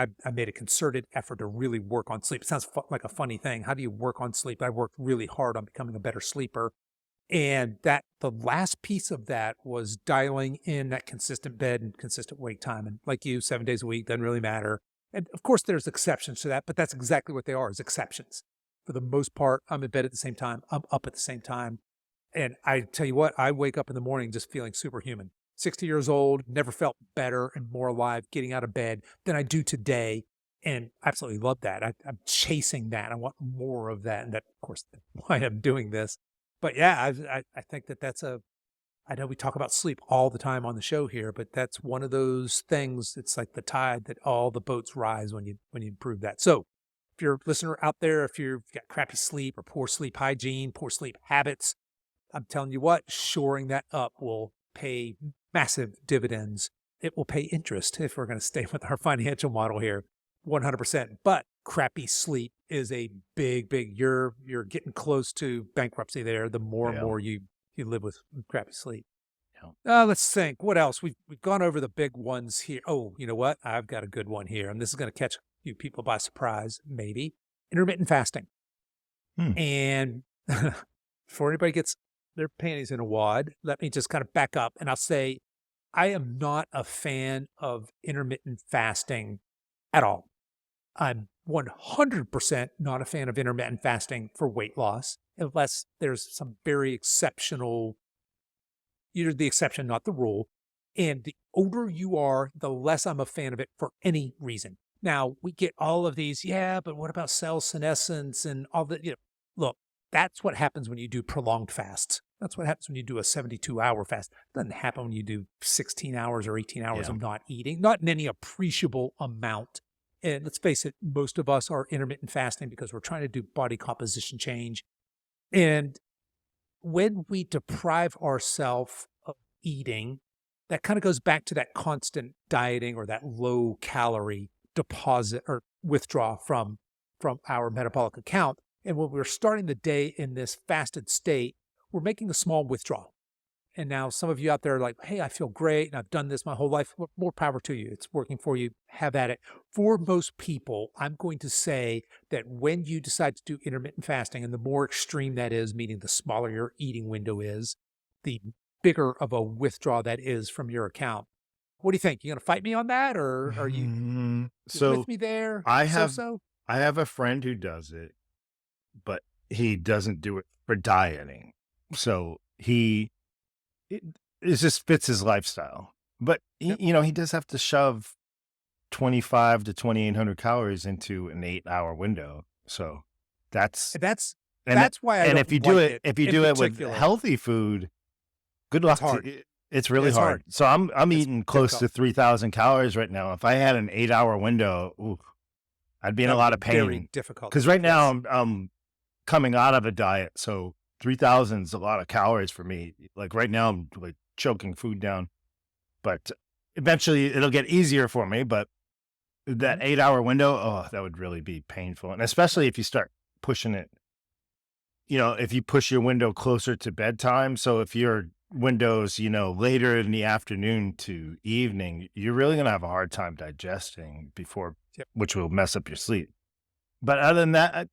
a concerted effort to really work on sleep. It sounds like a funny thing. How do you work on sleep? I worked really hard on becoming a better sleeper. And the last piece of that was dialing in that consistent bed and consistent wake time. And like you, 7 days a week, doesn't really matter. And of course, there's exceptions to that, but that's exactly what they are, is exceptions. For the most part, I'm in bed at the same time. I'm up at the same time. And I tell you what, I wake up in the morning just feeling superhuman. 60 years old, never felt better and more alive getting out of bed than I do today. And I absolutely love that. I'm chasing that. I want more of that. And that, of course, why I'm doing this. But yeah, I think that's I know we talk about sleep all the time on the show here, but that's one of those things. It's like the tide that all the boats rise when you improve that. So if you're a listener out there, if you've got crappy sleep or poor sleep hygiene, poor sleep habits, I'm telling you what, shoring that up will pay massive dividends. It will pay interest if we're going to stay with our financial model here, 100%. But crappy sleep is a big, you're getting close to bankruptcy there, the more and Yeah. more you live with crappy sleep. Yeah. Let's think. What else? We've gone over the big ones here. Oh, you know what? I've got a good one here, and this is going to catch you people by surprise, maybe. Intermittent fasting. Hmm. And before anybody gets their panties in a wad, let me just kind of back up, and I'll say I am not a fan of intermittent fasting at all. I'm 100% not a fan of intermittent fasting for weight loss, unless there's some very exceptional, you're the exception, not the rule. And the older you are, the less I'm a fan of it for any reason. Now, we get all of these, yeah, but what about cell senescence and all that? Look, that's what happens when you do prolonged fasts. That's what happens when you do a 72-hour fast. It doesn't happen when you do 16 hours or 18 hours Yeah. of not eating, not in any appreciable amount. And let's face it, most of us are intermittent fasting because we're trying to do body composition change. And when we deprive ourselves of eating, that kind of goes back to that constant dieting or that low calorie deposit or withdraw from our metabolic account. And when we're starting the day in this fasted state, we're making a small withdrawal. And now some of you out there are like, hey, I feel great and I've done this my whole life. Well, more power to you. It's working for you. Have at it. For most people, I'm going to say that when you decide to do intermittent fasting, and the more extreme that is, meaning the smaller your eating window is, the bigger of a withdrawal that is from your account. What do you think? You going to fight me on that, or are you So with me there? I have So? I have a friend who does it, but he doesn't do it for dieting. So it just fits his lifestyle. But he, Yep. he does have to shove 25 to 2,800 calories into an 8-hour window. So that's That's and that's why I and don't if you do like it if you in do it with particular. healthy food, good luck hard. to it's really It's hard. hard. So I'm It's eating close difficult. to 3,000 calories right now. If I had an 8-hour window, I'd be in That a would lot be of pain. very difficult. Because right now Yes. I'm coming out of a diet, so 3,000 is a lot of calories for me. Like right now, I'm like choking food down, but eventually it'll get easier for me. But that Mhm. 8-hour window, that would really be painful, and especially if you start pushing it. If you push your window closer to bedtime. So if your window's later in the afternoon to evening, you're really gonna have a hard time digesting before, Yep. which will mess up your sleep. But other than that, I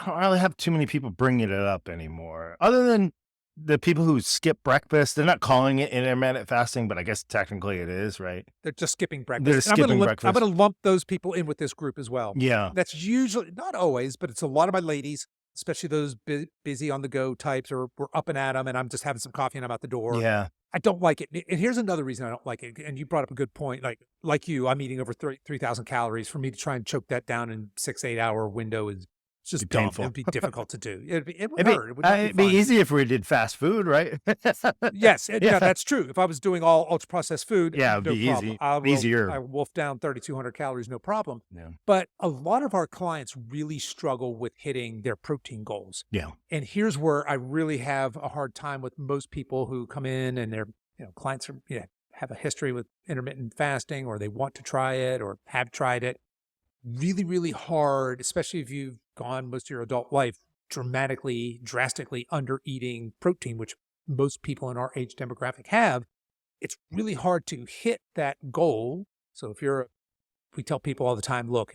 don't really have too many people bringing it up anymore. Other than the people who skip breakfast, they're not calling it intermittent fasting, but I guess technically it is, right? They're just skipping They're breakfast. just And skipping I'm breakfast. gonna lump those people in with this group as well. Yeah, That's usually not always, but it's a lot of my ladies, especially those busy on the go types, or we're up and at 'em, and I'm just having some coffee and I'm out the door. yeah, I don't like it. And here's another reason I don't like it. And you brought up a good point. Like you, I'm eating over 3,000 calories. For me to try and choke that down in 6, 8 hour window is it's be just dumb. painful. It'd be difficult to do. It would It'd be, hurt. It would not be it'd be fun. easy if we did fast food, right? Yes, Yeah, that's true. If I was doing all ultra processed food, yeah, it'd no be problem. easy, I easier. wolf down 3,200 calories, no problem. Yeah, But a lot of our clients really struggle with hitting their protein goals. yeah, And here's where I really have a hard time with most people who come in and their clients are have a history with intermittent fasting, or they want to try it or have tried it. Really, really hard, especially if you've gone most of your adult life drastically under eating protein, which most people in our age demographic have. It's really hard to hit that goal. So we tell people all the time, look,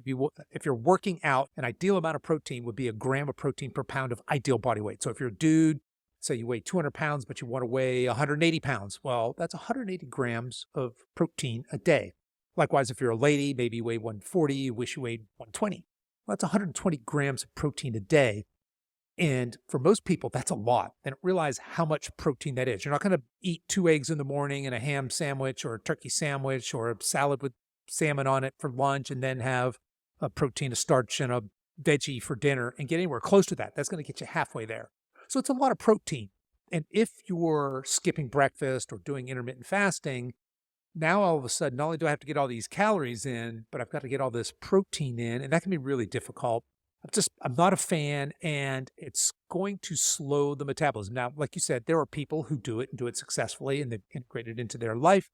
if you're working out, an ideal amount of protein would be a gram of protein per pound of ideal body weight. So if you're a dude, say you weigh 200 pounds, but you want to weigh 180 pounds, well, that's 180 grams of protein a day. Likewise, if you're a lady, maybe you weigh 140, you wish you weighed 120. Well, that's 120 grams of protein a day. And for most people, that's a lot. They don't realize how much protein that is. You're not going to eat 2 eggs in the morning and a ham sandwich or a turkey sandwich or a salad with salmon on it for lunch and then have a protein, a starch, and a veggie for dinner and get anywhere close to that. That's going to get you halfway there. So it's a lot of protein. And if you're skipping breakfast or doing intermittent fasting, now all of a sudden, not only do I have to get all these calories in, but I've got to get all this protein in, and that can be really difficult. I'm not a fan, and it's going to slow the metabolism. Now, like you said, there are people who do it and do it successfully, and they've integrated it into their life.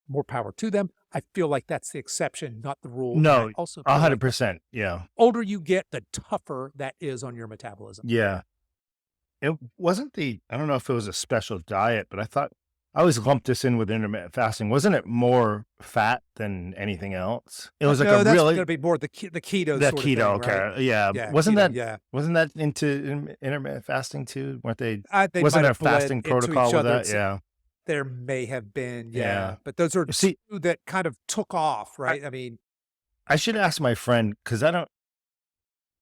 more power to them. I feel like that's the exception, not the rule. And I No, also feel like the 100%. Yeah. older you get, the tougher that is on your metabolism. Yeah. It wasn't I don't know if it was a special diet, but I always lumped this in with intermittent fasting. Wasn't it more fat than anything else? It was like No, a that's really going to be more the keto the sort of thing, keto, right? okay. Yeah. Yeah, Wasn't keto, that yeah. wasn't that into intermittent fasting too? Weren't they? They Wasn't might there a have bled fasting into protocol each with other. that? Yeah. There may have been, Yeah. but those are See, two that kind of took off, I, right? I mean, I should ask my friend because I don't.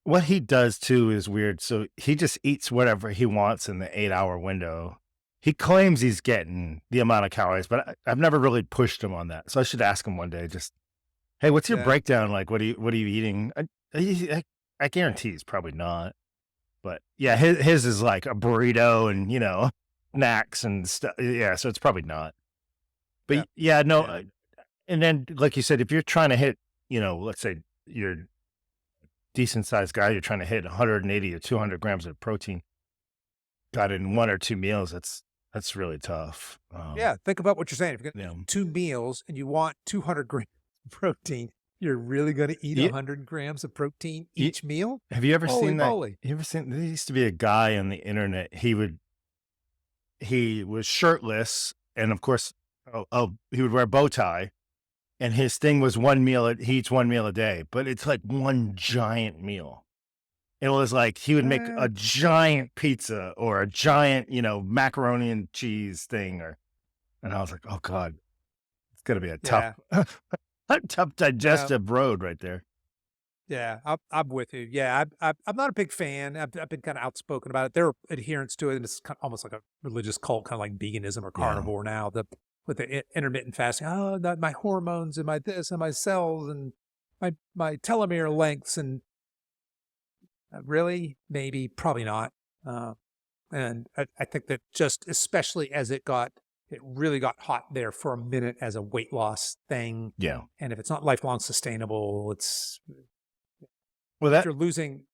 What he does too is weird. So he just eats whatever he wants in the 8-hour window. He claims he's getting the amount of calories, but I've never really pushed him on that. So I should ask him one day, just, hey, what's your yeah, breakdown like? What are you eating? I guarantee he's probably not. But yeah, his is like a burrito and, snacks and stuff. Yeah, so it's probably not. But yeah, yeah, no. yeah, And then, like you said, if you're trying to hit, let's say you're decent sized guy, you're trying to hit 180 or 200 grams of protein, got in 1 or 2 meals. That's really tough. yeah. Think about what you're saying. If you're going Yeah. to eat 2 meals and you want 200 grams of protein, you're really going to eat Ye- 100 grams of protein ye- each meal? Have you ever Holy seen that? moly. You ever seen, there used to be a guy on the internet. He was shirtless. And of course, he would wear a bow tie. And his thing was he eats 1 meal a day, but it's like one giant meal. It was like he would make Eh, a giant pizza or a giant, macaroni and cheese thing, and I was like, oh God, it's gonna be a yeah, tough, a tough yeah, digestive road right there. yeah. I'm with you. Yeah, I'm not a big fan. I've been kind of outspoken about it. There are adherents to it, and it's kind of almost like a religious cult, kind of like veganism or Yeah. carnivore now. With the intermittent fasting, my hormones and my this and my cells and my telomere lengths and really, maybe, probably not. And I think that just especially as it really got hot there for a minute as a weight loss thing. Yeah. And if it's not lifelong sustainable, Well, if you're losing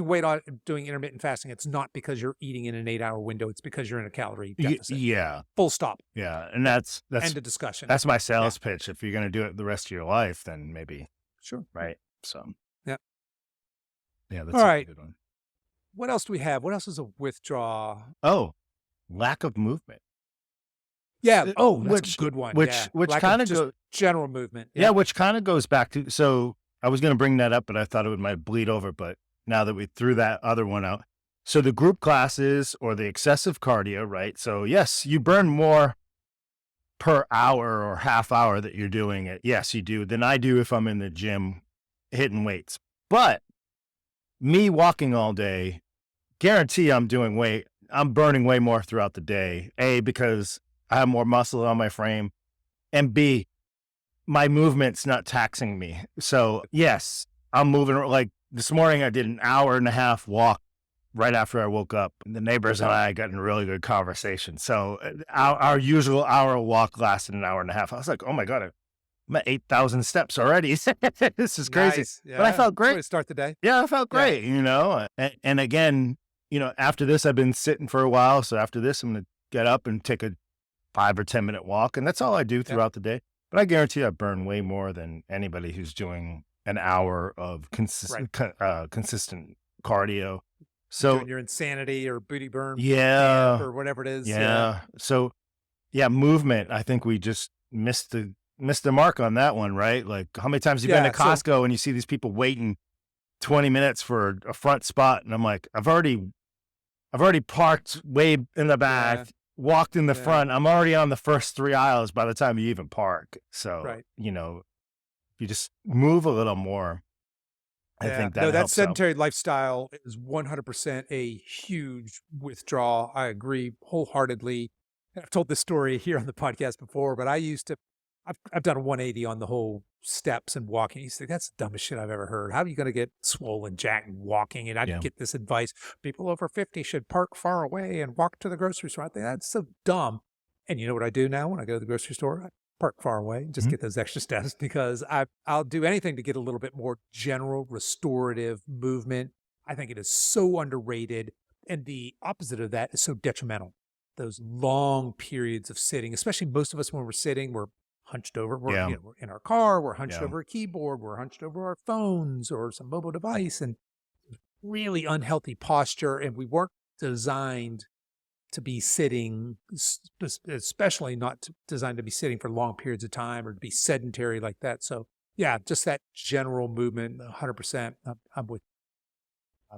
weight on doing intermittent fasting, it's not because you're eating in an 8-hour window. It's because you're in a calorie deficit. Yeah. Full stop. Yeah. And that's End of discussion. that's my sales pitch. If you're gonna do it the rest of your life, then maybe, Sure. right? So Yeah. yeah, that's All a right. good one. What else do we have? What else is a withdraw? Oh, lack of movement. Yeah. Oh, that's Which a good one. which Yeah. which Lack kind of just goes. general movement. Yeah, which kind of goes back to, so I was going to bring that up, but I thought it might bleed over. But now that we threw that other one out, so the group classes or the excessive cardio, right? So yes, you burn more per hour or half hour that you're doing it. Yes, you do, than I do if I'm in the gym hitting weights. But me walking all day, guarantee I'm burning way more throughout the day. A, because I have more muscle on my frame, and B, my movement's not taxing me. So yes, I'm moving. Like this morning, I did an hour and a half walk right after I woke up. The neighbors and I got in a really good conversation. So our usual hour walk lasted an hour and a half. I was like, oh my God, I'm at 8,000 steps already. This is crazy. Nice. Yeah. But I felt That's a way great. to start the day. Yeah, I felt Yeah. great, And again, after this, I've been sitting for a while. So after this, I'm going to get up and take a 5 or 10 minute walk. And that's all I do throughout the day. But I guarantee I burn way more than anybody who's doing an hour of consistent cardio. So Doing your insanity or booty burn yeah, camp or whatever it is. yeah. So yeah, movement. I think we just missed the mark on that one, right? Like, how many times have you been to Yeah, so- Costco and you see these people waiting 20 minutes for a front spot, and I'm like, I've already parked way in the back, Yeah. walked in the Yeah. front. I'm already on the first 3 aisles by the time you even park. So, Right. if you just move a little more, I think that that helps out. sedentary lifestyle is 100% a huge withdrawal. I agree wholeheartedly. I've told this story here on the podcast before, but I've done a 180 on the whole steps and walking. You say, that's the dumbest shit I've ever heard. How are you going to get swollen, jacked, walking? And I Yeah. get this advice. People over 50 should park far away and walk to the grocery store. I think that's so dumb. And you know what I do now when I go to the grocery store? I park far away and just Mhm. get those extra steps because I'll do anything to get a little bit more general restorative movement. I think it is so underrated. And the opposite of that is so detrimental. Those long periods of sitting, especially most of us when we're sitting, we're hunched over. We're, Yeah. we're in our car, we're hunched Yeah. over a keyboard, we're hunched over our phones or some mobile device, and really unhealthy posture. And we weren't designed to be sitting, especially not designed to be sitting for long periods of time or to be sedentary like that. So yeah, just that general movement, 100%. I'm with.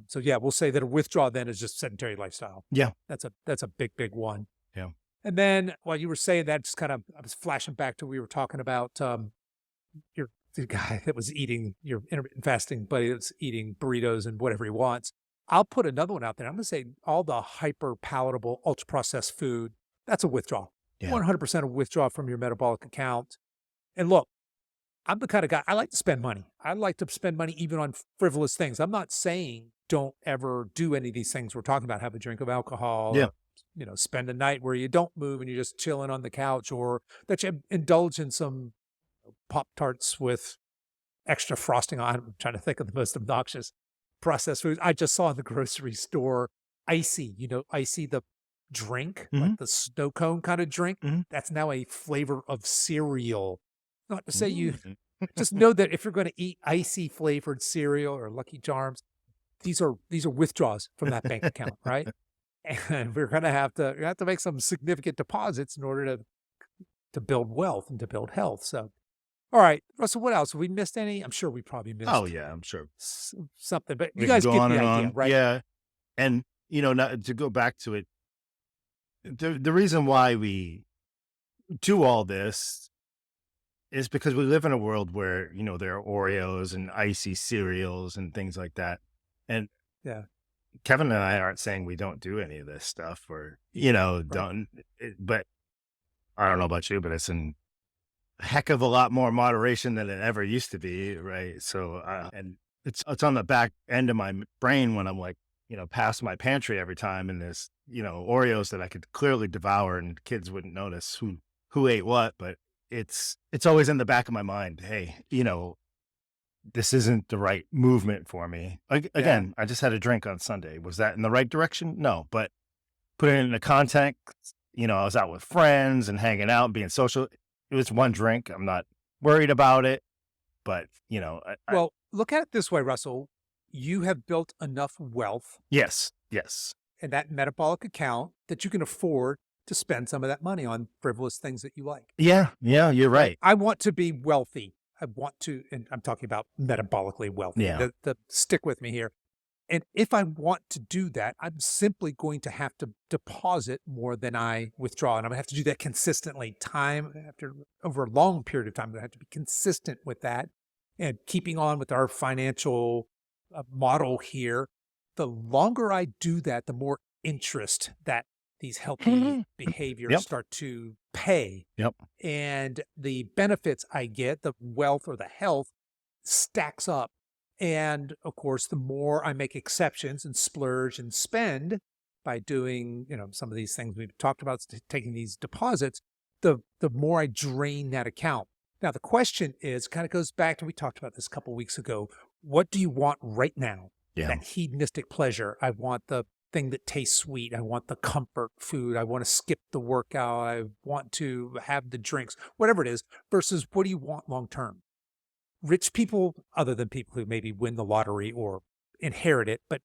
So yeah, we'll say that a withdrawal then is just sedentary lifestyle. Yeah. That's a big one. Yeah. And then while you were saying that, just kind of, I was flashing back to we were talking about the guy that was eating your intermittent fasting, but he was eating burritos and whatever he wants. I'll put another one out there. I'm going to say all the hyper palatable, ultra processed food. That's a withdrawal. Yeah. 100% a withdrawal from your metabolic account. And look, I'm the kind of guy, I like to spend money. I like to spend money even on frivolous things. I'm not saying don't ever do any of these things we're talking about, have a drink of alcohol, Yeah. or, spend a night where you don't move and you're just chilling on the couch, or that you indulge in some Pop-Tarts with extra frosting on. I'm trying to think of the most obnoxious processed foods. I just saw in the grocery store, Icy, Icy, the drink, like the snow cone kind of drink. That's now a flavor of cereal. Not to say you just know that if you're going to eat Icy flavored cereal or Lucky Charms, these are withdrawals from that bank account, right? And we're going to have to make some significant deposits in order to build wealth and to build health. So, all right, Russell, what else? Have we missed any? I'm sure we probably missed. Oh yeah, I'm sure. Something, but We you could guys go get on the and idea, on. right? Yeah. And, not to go back to it, the reason why we do all this is because we live in a world where, there are Oreos and icy cereals and things like that. And Yeah. Kevin and I aren't saying we don't do any of this stuff or, don't, but I don't know about you, but it's in a heck of a lot more moderation than it ever used to be. Right. So, and it's on the back end of my brain when I'm like, past my pantry every time and there's, Oreos that I could clearly devour and kids wouldn't notice who ate what, but it's always in the back of my mind. Hey, this isn't the right movement for me. Again, I just had a drink on Sunday. Was that in the right direction? No, but put it in the context, I was out with friends and hanging out and being social. It was one drink. I'm not worried about it, but Well, look at it this way, Russell. You have built enough wealth yes. in that metabolic account that you can afford to spend some of that money on frivolous things that you like. Yeah, you're right. I want to be wealthy. I want to, and I'm talking about metabolically wealthy. Yeah. Stick with me here. And if I want to do that, I'm simply going to have to deposit more than I withdraw. And I'm going to have to do that consistently, over a long period of time. I'm going to have to be consistent with that. And keeping on with our financial model here, the longer I do that, the more interest that these healthy behaviors start to pay. Yep. And the benefits I get, the wealth or the health, stacks up. And of course, the more I make exceptions and splurge and spend by doing, some of these things we've talked about, taking these deposits, the more I drain that account. Now, the question is, kind of goes back to, we talked about this a couple of weeks ago. What do you want right now? Yeah. That hedonistic pleasure. I want the thing that tastes sweet. I want the comfort food. I want to skip the workout. I want to have the drinks, whatever it is, versus what do you want long term? Rich people, other than people who maybe win the lottery or inherit it, but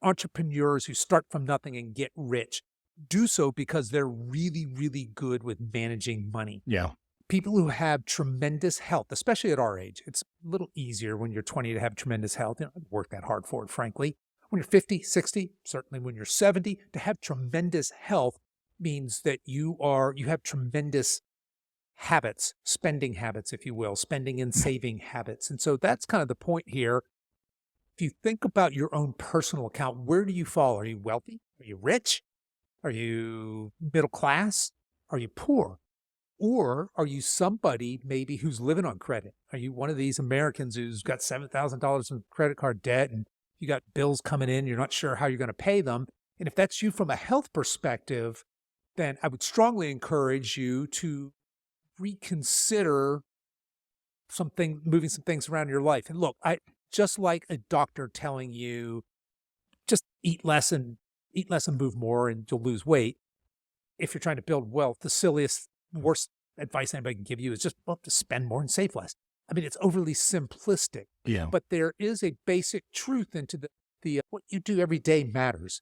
entrepreneurs who start from nothing and get rich, do so because they're really, really good with managing money. Yeah. People who have tremendous health, especially at our age, it's a little easier when you're 20 to have tremendous health. You don't work that hard for it, frankly. When you're 50, 60, certainly when you're 70, to have tremendous health means that you have tremendous habits, spending habits, if you will, spending and saving habits. And so that's kind of the point here. If you think about your own personal account, where do you fall? Are you wealthy? Are you rich? Are you middle class? Are you poor? Or are you somebody maybe who's living on credit? Are you one of these Americans who's got $7,000 in credit card debt and you got bills coming in, you're not sure how you're going to pay them? And if that's you from a health perspective, then I would strongly encourage you to reconsider moving some things around in your life. And look, just like a doctor telling you, just eat less and move more and you'll lose weight. If you're trying to build wealth, the silliest, worst advice anybody can give you is just to spend more and save less. I mean, it's overly simplistic, Yeah. but there is a basic truth into the what you do every day matters.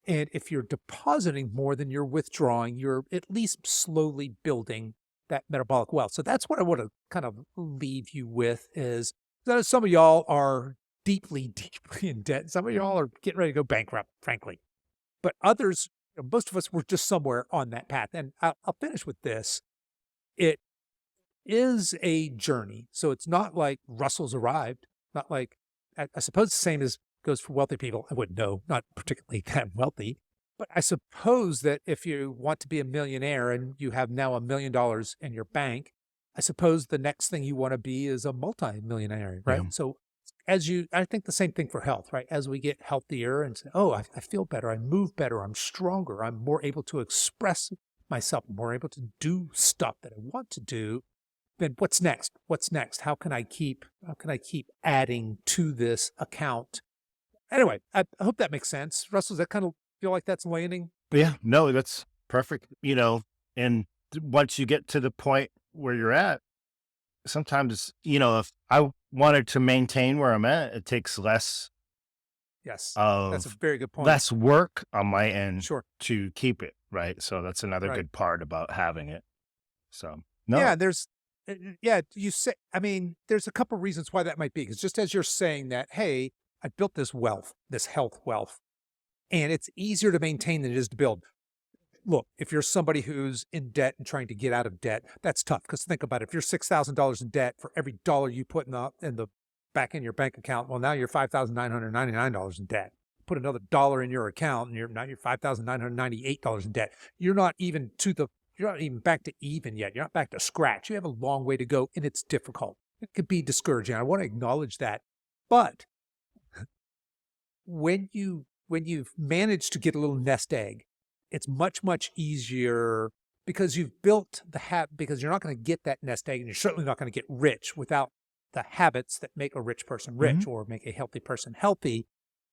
And if you're depositing more than you're withdrawing, you're at least slowly building that metabolic wealth. So that's what I want to kind of leave you with is that some of y'all are deeply, deeply in debt. Some of y'all are getting ready to go bankrupt, frankly. But others, most of us were just somewhere on that path. And I'll finish with this. It is a journey. So it's not like Russell's arrived, not like, I suppose the same as goes for wealthy people. I wouldn't know, not particularly that wealthy. But I suppose that if you want to be a millionaire and you have now $1 million in your bank, I suppose the next thing you want to be is a multi-millionaire, right? Yeah. So I think the same thing for health, right? As we get healthier and say, oh, I feel better, I move better, I'm stronger, I'm more able to express myself, I'm more able to do stuff that I want to do. Then what's next? What's next? How can I keep adding to this account? Anyway, I hope that makes sense. Russell, does that kind of feel like that's landing? Yeah, no, that's perfect. And once you get to the point where you're at, sometimes, if I wanted to maintain where I'm at, it takes less Yes, of that's a very good point. less work on my end Sure. to keep it, right? So that's another Right. good part about having it. So no, Yeah, there's a couple reasons why that might be. Because just as you're saying that, hey, I built this wealth, this health wealth, and it's easier to maintain than it is to build. Look, if you're somebody who's in debt and trying to get out of debt, that's tough. Because think about it. If you're $6,000 in debt, for every dollar you put in the back in your bank account, well, now you're $5,999 in debt. Put another dollar in your account, and now you're $5,998 in debt. You're not even back to even yet. You're not back to scratch. You have a long way to go, and it's difficult. It could be discouraging. I want to acknowledge that. But when you've managed to get a little nest egg, it's much, much easier because you've built the habit, because you're not going to get that nest egg, and you're certainly not going to get rich without the habits that make a rich person rich or make a healthy person healthy.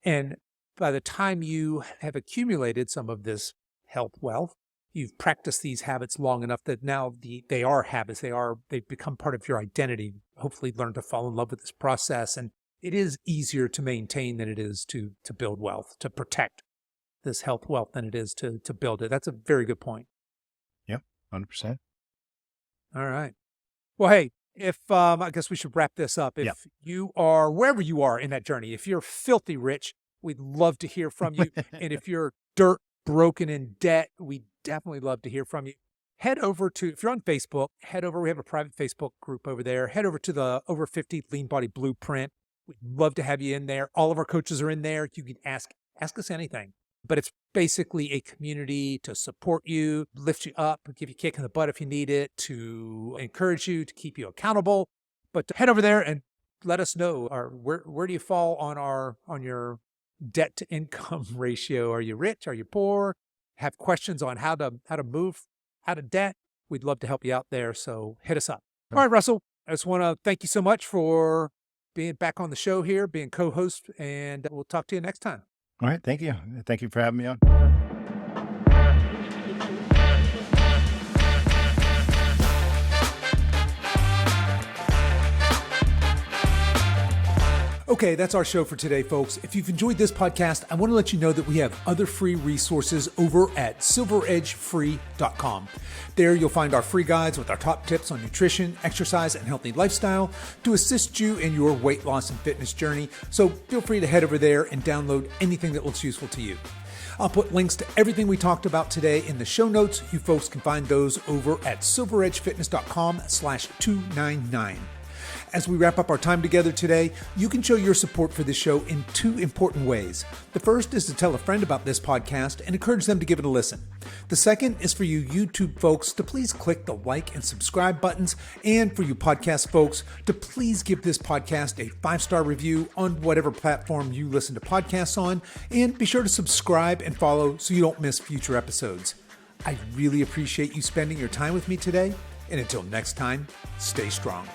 And by the time you have accumulated some of this health wealth, you've practiced these habits long enough that now they are habits. They've become part of your identity. Hopefully learn to fall in love with this process. And it is easier to maintain than it is to build wealth, to protect this health wealth than it is to build it. That's a very good point. Yep, 100%. All right. Well, hey, I guess we should wrap this up. If you are, wherever you are in that journey, if you're filthy rich, we'd love to hear from you. And if you're dirt broken in debt, we'd definitely love to hear from you. Head over to, if you're on Facebook, we have a private Facebook group over there. Head over to the Over 50 Lean Body Blueprint. We'd love to have you in there. All of our coaches are in there. You can ask us anything. But it's basically a community to support you, lift you up, give you a kick in the butt if you need it, to encourage you, to keep you accountable. But head over there and let us know, where do you fall on your debt to income ratio? Are you rich? Are you poor? Have questions on how to move out of debt? We'd love to help you out there. So hit us up. All right, Russell, I just want to thank you so much for being back on the show here, being co-host, and we'll talk to you next time. All right. Thank you. Thank you for having me on. Okay, that's our show for today, folks. If you've enjoyed this podcast, I want to let you know that we have other free resources over at silveredgefree.com. There you'll find our free guides with our top tips on nutrition, exercise, and healthy lifestyle to assist you in your weight loss and fitness journey. So feel free to head over there and download anything that looks useful to you. I'll put links to everything we talked about today in the show notes. You folks can find those over at silveredgefitness.com/299. As we wrap up our time together today, you can show your support for this show in two important ways. The first is to tell a friend about this podcast and encourage them to give it a listen. The second is for you YouTube folks to please click the like and subscribe buttons, and for you podcast folks to please give this podcast a 5-star review on whatever platform you listen to podcasts on, and be sure to subscribe and follow so you don't miss future episodes. I really appreciate you spending your time with me today, and until next time, stay strong.